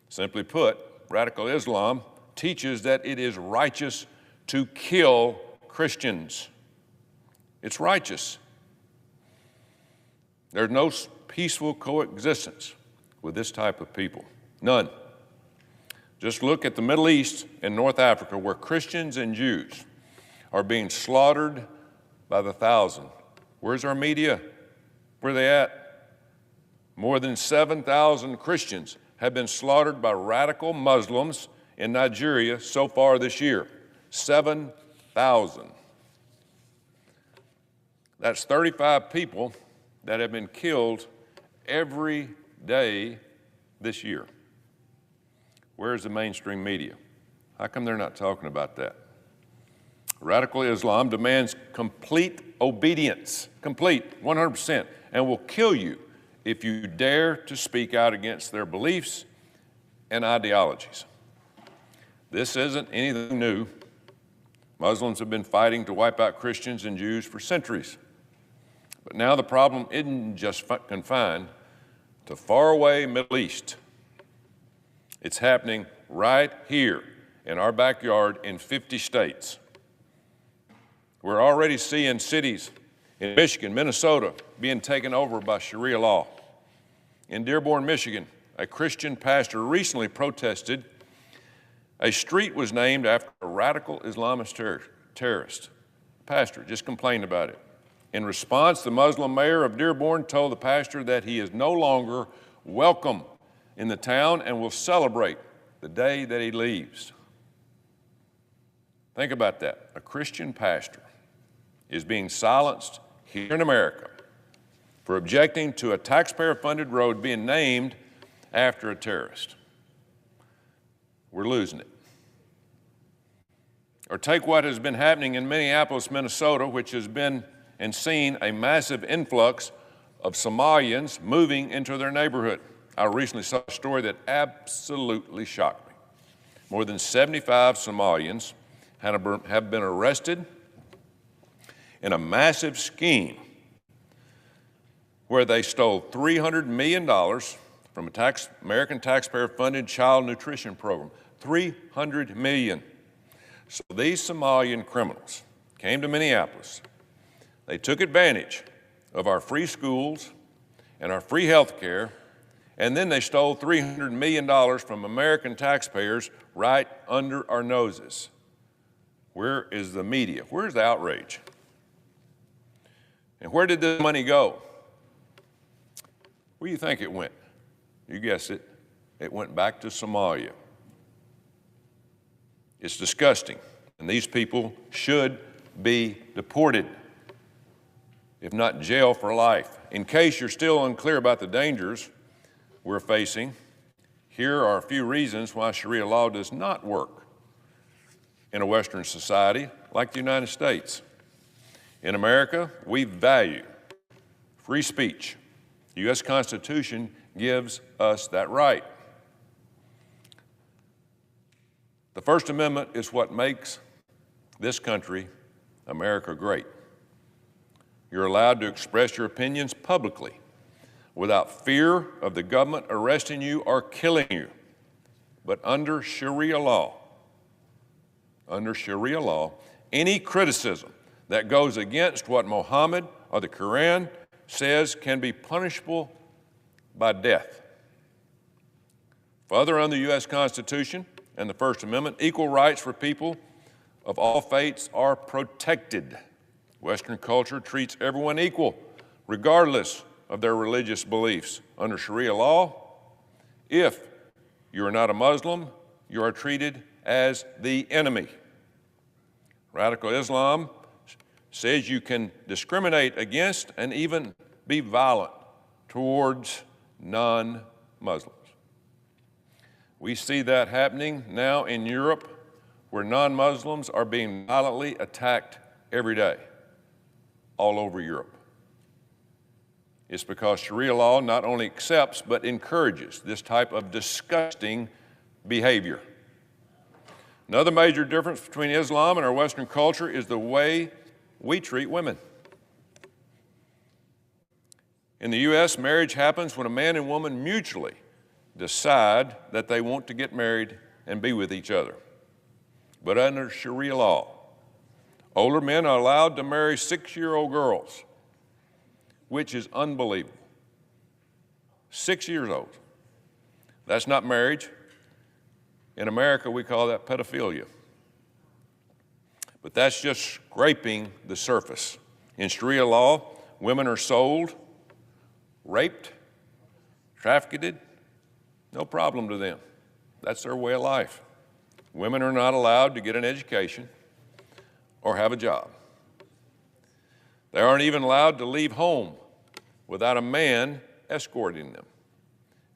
Simply put, radical Islam teaches that it is righteous to kill Christians. It's righteous. There's no peaceful coexistence with this type of people. None. Just look at the Middle East and North Africa, where Christians and Jews are being slaughtered by the thousand. Where's our media? Where are they at? More than 7,000 Christians have been slaughtered by radical Muslims in Nigeria so far this year. 7,000. That's 35 people that have been killed every day this year. Where's the mainstream media? How come they're not talking about that? Radical Islam demands complete obedience, complete, 100%, and will kill you if you dare to speak out against their beliefs and ideologies. This isn't anything new. Muslims have been fighting to wipe out Christians and Jews for centuries. But now the problem isn't just confined to faraway Middle East. It's happening right here in our backyard in 50 states. We're already seeing cities in Michigan, Minnesota being taken over by Sharia law. In Dearborn, Michigan, a Christian pastor recently protested a street was named after a radical Islamist terrorist. The pastor just complained about it. In response, the Muslim mayor of Dearborn told the pastor that he is no longer welcome in the town and will celebrate the day that he leaves. Think about that. A Christian pastor is being silenced here in America for objecting to a taxpayer-funded road being named after a terrorist. We're losing it. Or take what has been happening in Minneapolis, Minnesota, which has been and seen a massive influx of Somalians moving into their neighborhood. I recently saw a story that absolutely shocked me. More than 75 Somalians have been arrested in a massive scheme where they stole $300 million from a American taxpayer-funded child nutrition program. $300 million. So these Somalian criminals came to Minneapolis. They took advantage of our free schools and our free health care, and then they stole $300 million from American taxpayers right under our noses. Where is the media? Where's the outrage? And where did this money go? Where do you think it went? You guessed it. It went back to Somalia. It's disgusting, and these people should be deported, if not in jail for life. In case you're still unclear about the dangers we're facing, here are a few reasons why Sharia law does not work in a Western society like the United States. In America, we value free speech. The U.S. Constitution gives us that right. The First Amendment is what makes this country, America, great. You're allowed to express your opinions publicly without fear of the government arresting you or killing you. But under Sharia law, any criticism that goes against what Muhammad or the Quran says can be punishable by death. Further, under the U.S. Constitution and the First Amendment, equal rights for people of all faiths are protected. Western culture treats everyone equal, regardless of their religious beliefs. Under Sharia law, if you are not a Muslim, you are treated as the enemy. Radical Islam says you can discriminate against and even be violent towards non-Muslims. We see that happening now in Europe, where non-Muslims are being violently attacked every day, all over Europe. It's because Sharia law not only accepts but encourages this type of disgusting behavior. Another major difference between Islam and our Western culture is the way we treat women. In the U.S., marriage happens when a man and woman mutually decide that they want to get married and be with each other. But under Sharia law, older men are allowed to marry 6-year-old girls, which is unbelievable. 6 years old. That's not marriage. In America, we call that pedophilia. But that's just scraping the surface. In Sharia law, women are sold, raped, trafficked, no problem to them. That's their way of life. Women are not allowed to get an education or have a job. They aren't even allowed to leave home without a man escorting them.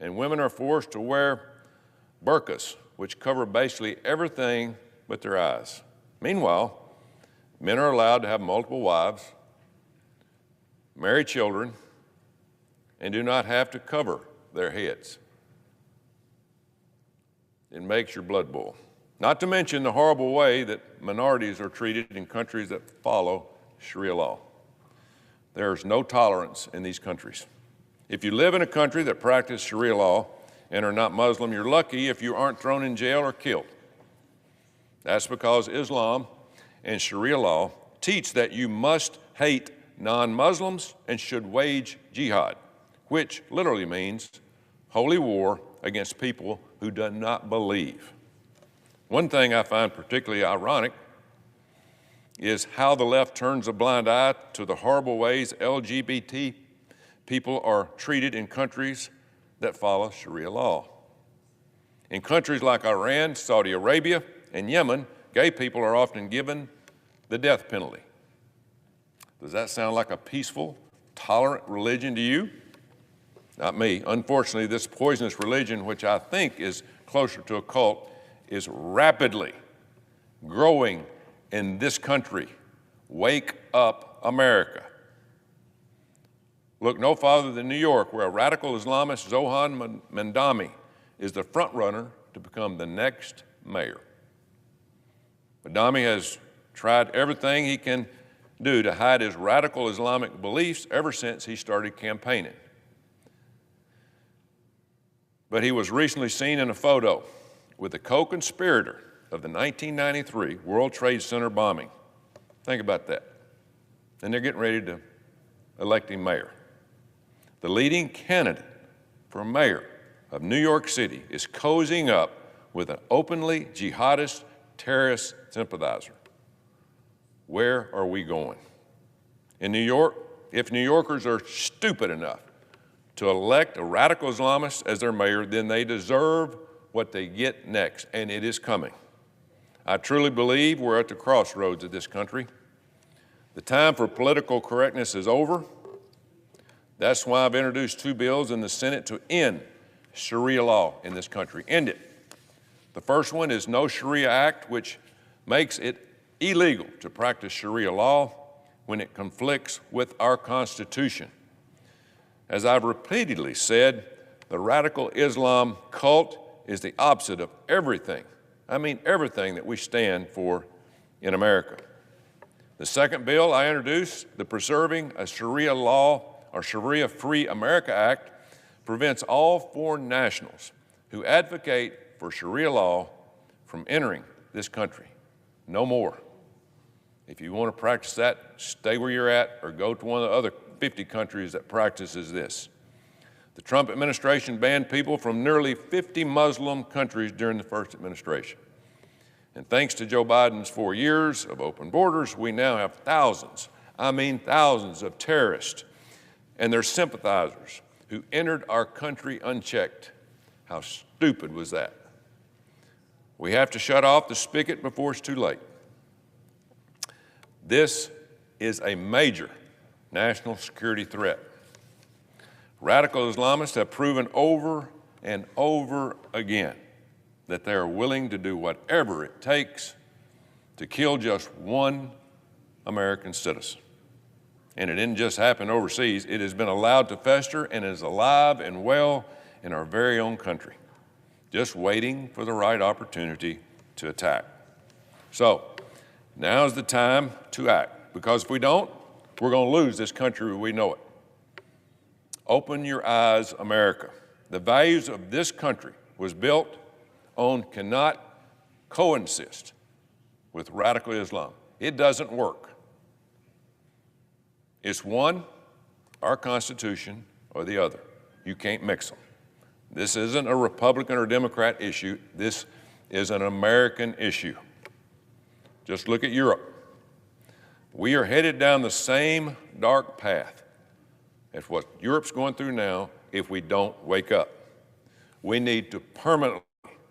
And women are forced to wear burqas, which cover basically everything but their eyes. Meanwhile, men are allowed to have multiple wives, marry children, and do not have to cover their heads. It makes your blood boil. Not to mention the horrible way that minorities are treated in countries that follow Sharia law. There's no tolerance in these countries. If you live in a country that practices Sharia law and are not Muslim, you're lucky if you aren't thrown in jail or killed. That's because Islam and Sharia law teach that you must hate non-Muslims and should wage jihad, which literally means holy war against people who do not believe. One thing I find particularly ironic is how the left turns a blind eye to the horrible ways LGBT people are treated in countries that follow Sharia law. In countries like Iran, Saudi Arabia, and Yemen, gay people are often given the death penalty. Does that sound like a peaceful, tolerant religion to you? Not me. Unfortunately, this poisonous religion, which I think is closer to a cult, is rapidly growing in this country. Wake up, America. Look no farther than New York, where a radical Islamist, Zohan Mandami, is the front runner to become the next mayor. Mandami has tried everything he can do to hide his radical Islamic beliefs ever since he started campaigning. But he was recently seen in a photo with a co-conspirator of the 1993 World Trade Center bombing. Think about that. And they're getting ready to elect him mayor. The leading candidate for mayor of New York City is cozying up with an openly jihadist terrorist sympathizer. Where are we going? In New York, if New Yorkers are stupid enough to elect a radical Islamist as their mayor, then they deserve what they get next, and it is coming. I truly believe we're at the crossroads of this country. The time for political correctness is over. That's why I've introduced 2 bills in the Senate to end Sharia law in this country. End it. The first one is No Sharia Act, which makes it illegal to practice Sharia law when it conflicts with our Constitution. As I've repeatedly said, the radical Islam cult is the opposite of everything, I mean everything that we stand for in America. The second bill I introduced, the Preserving a Sharia Law or Sharia-Free America Act, prevents all foreign nationals who advocate for Sharia law from entering this country. No more. If you want to practice that, stay where you're at or go to one of the other 50 countries that practices this. The Trump administration banned people from nearly 50 Muslim countries during the first administration. And thanks to Joe Biden's 4 years of open borders, we now have thousands, I mean thousands of terrorists and their sympathizers who entered our country unchecked. How stupid was that? We have to shut off the spigot before it's too late. This is a major national security threat. Radical Islamists have proven over and over again that they are willing to do whatever it takes to kill just one American citizen. And it didn't just happen overseas. It has been allowed to fester and is alive and well in our very own country, just waiting for the right opportunity to attack. So now is the time to act, because if we don't, we're going to lose this country we know it. Open your eyes, America. the values of this country was built on cannot coexist with radical Islam. It doesn't work. It's one, our Constitution, or the other. You can't mix them. This isn't a Republican or Democrat issue. This is an American issue. Just look at Europe. We are headed down the same dark path as what Europe's going through now if we don't wake up. We need to permanently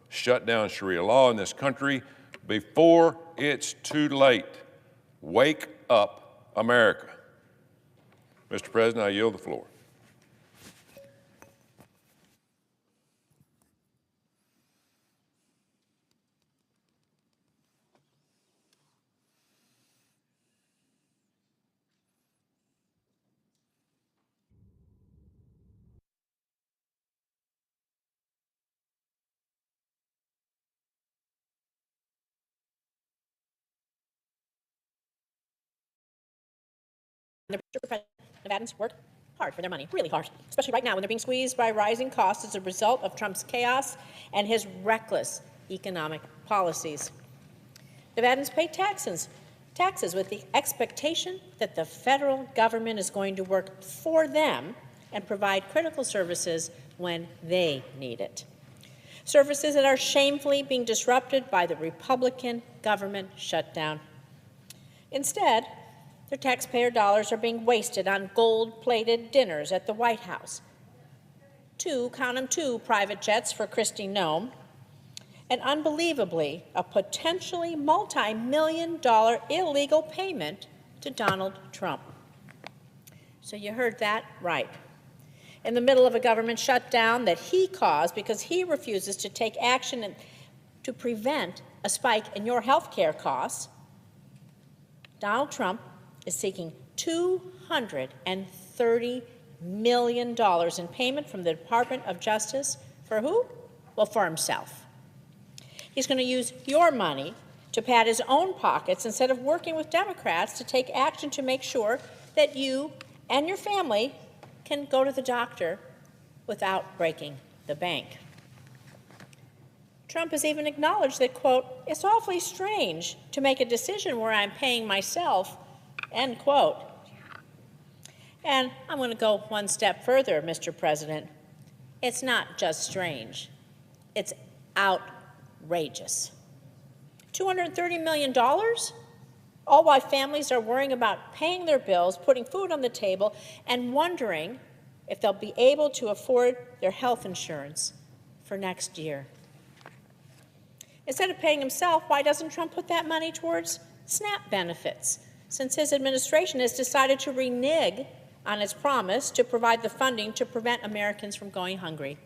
shut down Sharia law in this country before it's too late. Wake up, America. Mr. President, I yield the floor. Nevadans work hard for their money, really hard, especially right now when they're being squeezed by rising costs as a result of Trump's chaos and his reckless economic policies. Nevadans pay taxes with the expectation that the federal government is going to work for them and provide critical services when they need it. Services that are shamefully being disrupted by the Republican government shutdown. Instead, their taxpayer dollars are being wasted on gold-plated dinners at the White House. Count them, two private jets for Kristi Noem, and unbelievably, a potentially multi-million-dollar illegal payment to Donald Trump. So you heard that right. In the middle of a government shutdown that he caused because he refuses to take action to prevent a spike in your health care costs, Donald Trump is seeking $230 million in payment from the Department of Justice for who? Well, for himself. He's going to use your money to pad his own pockets instead of working with Democrats to take action to make sure that you and your family can go to the doctor without breaking the bank. Trump has even acknowledged that, quote, it's awfully strange to make a decision where I'm paying myself, end quote. And I'm going to go one step further, Mr. President. It's not just strange. It's outrageous. $230 million? All while families are worrying about paying their bills, putting food on the table, and wondering if they'll be able to afford their health insurance for next year. Instead of paying himself, why doesn't Trump put that money towards SNAP benefits, since his administration has decided to renege on its promise to provide the funding to prevent Americans from going hungry?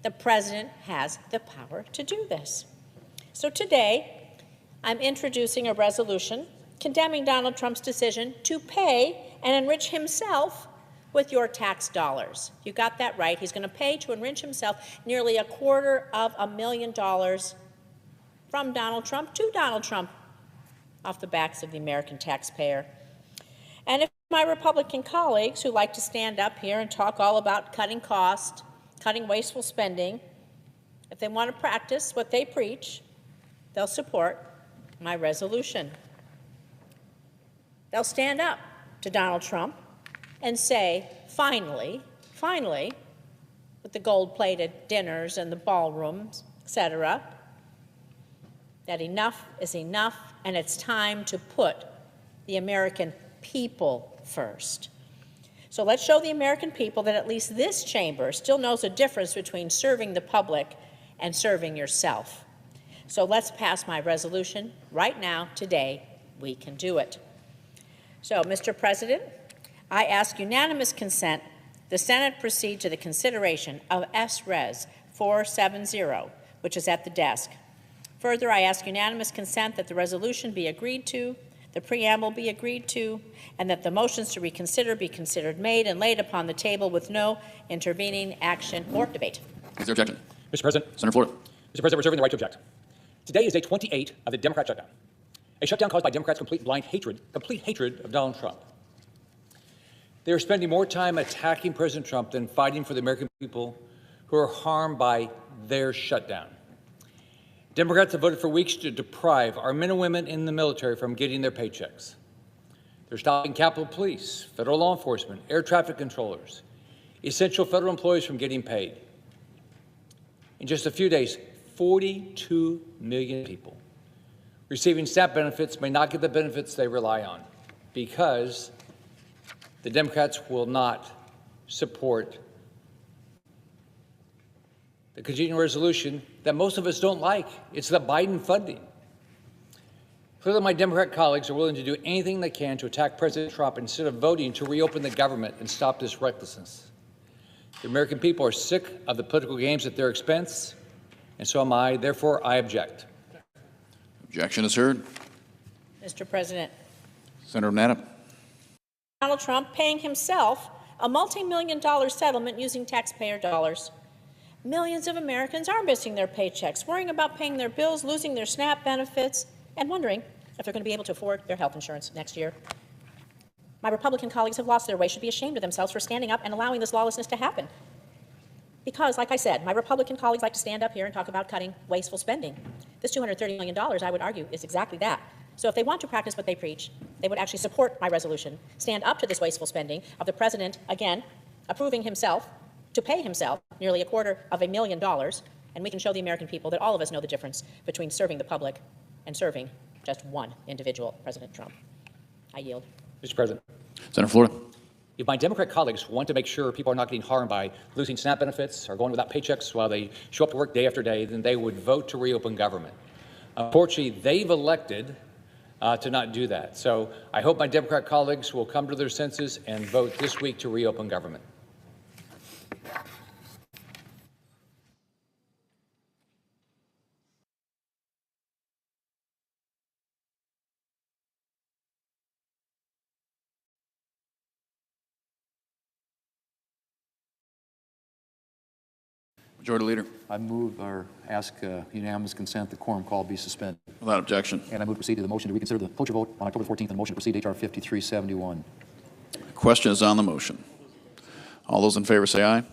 The president has the power to do this. So today, I'm introducing a resolution condemning Donald Trump's decision to pay and enrich himself with your tax dollars. You got that right. He's going to pay to enrich himself nearly $250,000 from Donald Trump to Donald Trump off the backs of the American taxpayer. And if my Republican colleagues who like to stand up here and talk all about cutting costs, cutting wasteful spending, if they want to practice what they preach, they'll support my resolution. They'll stand up to Donald Trump and say, finally, with the gold-plated dinners and the ballrooms, etc., that enough is enough, and it's time to put the American people first. So let's show the American people that at least this chamber still knows the difference between serving the public and serving yourself. So let's pass my resolution right now, today. We can do it. So, Mr. President, I ask unanimous consent the Senate proceed to the consideration of S-Res 470, which is at the desk. Further, I ask unanimous consent that the resolution be agreed to, the preamble be agreed to, and that the motions to reconsider be considered made and laid upon the table with no intervening action or debate. Is there objection? Mr. President. Senator Floor. Mr. President, reserving the right to object. Today is day 28 of the Democrat shutdown, a shutdown caused by Democrats' complete hatred of Donald Trump. They are spending more time attacking President Trump than fighting for the American people who are harmed by their shutdown. Democrats have voted for weeks to deprive our men and women in the military from getting their paychecks. They're stopping Capitol Police, federal law enforcement, air traffic controllers, essential federal employees from getting paid. In just a few days, 42 million people receiving SNAP benefits may not get the benefits they rely on because the Democrats will not support the continuing resolution that most of us don't like. It's the Biden funding. Clearly, my Democrat colleagues are willing to do anything they can to attack President Trump instead of voting to reopen the government and stop this recklessness. The American people are sick of the political games at their expense, and so am I. Therefore, I object. Objection is heard. Mr. President. Senator Nadab. Donald Trump paying himself a multi-million-dollar settlement using taxpayer dollars. Millions of Americans are missing their paychecks, worrying about paying their bills, losing their SNAP benefits, and wondering if they're going to be able to afford their health insurance next year. My Republican colleagues have lost their way, should be ashamed of themselves for standing up and allowing this lawlessness to happen. Because, like I said, my Republican colleagues like to stand up here and talk about cutting wasteful spending. This $230 million, I would argue, is exactly that. So if they want to practice what they preach, they would actually support my resolution, stand up to this wasteful spending of the president, again, approving himself to pay himself nearly $250,000, and we can show the American people that all of us know the difference between serving the public and serving just one individual, President Trump. I yield. Mr. President. Senator Florida. If my Democrat colleagues want to make sure people are not getting harmed by losing SNAP benefits or going without paychecks while they show up to work day after day, then they would vote to reopen government. Unfortunately, they've elected to not do that. So I hope my Democrat colleagues will come to their senses and vote this week to reopen government. Majority Leader. I move or ask unanimous consent the quorum call be suspended. Without objection. And I move to proceed to the motion to reconsider the cloture vote on October 14th and the motion to proceed HR 5371. The question is on the motion. All those in favor say aye.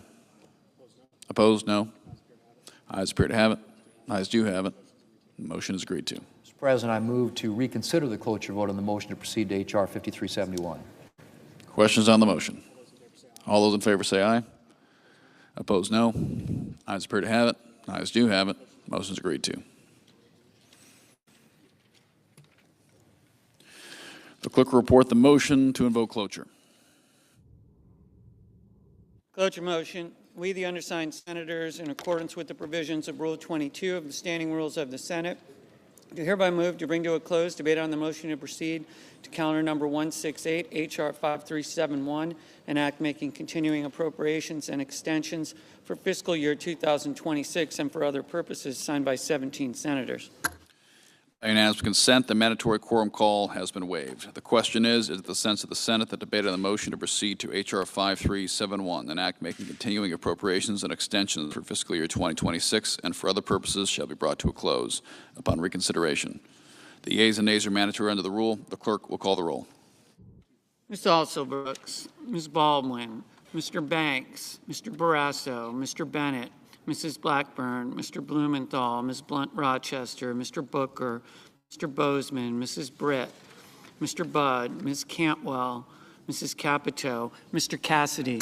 Opposed, no. Ayes appear to have it. Ayes do have it. The motion is agreed to. Mr. President, I move to reconsider the cloture vote on the motion to proceed to HR 5371. Questions on the motion. All those in favor say aye. Opposed, no. Ayes appear to have it. Ayes do have it. Motion is agreed to. The clerk will report the motion to invoke cloture. Cloture motion. We, the undersigned senators, in accordance with the provisions of Rule 22 of the Standing Rules of the Senate, do hereby move to bring to a close debate on the motion to proceed to calendar number 168, HR 5371, an act making continuing appropriations and extensions for fiscal year 2026 and for other purposes, signed by 17 senators. By unanimous consent, the mandatory quorum call has been waived. The question is it the sense of the Senate that debate on the motion to proceed to HR 5371, an act making continuing appropriations and extensions for fiscal year 2026 and for other purposes shall be brought to a close upon reconsideration. The yeas and nays are mandatory under the rule. The clerk will call the roll. Ms. Alsobrooks, Ms. Baldwin, Mr. Banks, Mr. Barrasso, Mr. Bennett, Mrs. Blackburn, Mr. Blumenthal, Ms. Blunt-Rochester, Mr. Booker, Mr. Bozeman, Mrs. Britt, Mr. Budd, Ms. Cantwell, Mrs. Capito, Mr. Cassidy.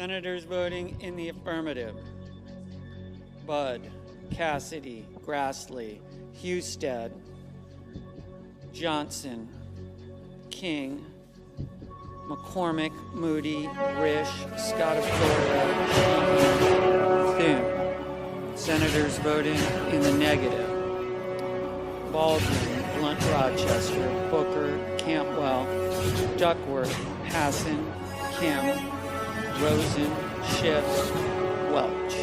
Senators voting in the affirmative: Budd, Cassidy, Grassley, Husted, Johnson, King, McCormick, Moody, Risch, Scott of Florida, Thune. Senators voting in the negative: Baldwin, Blunt, Rochester, Booker, Cantwell, Duckworth, Hassan, Kemp, Rosen, Schiff, Welch.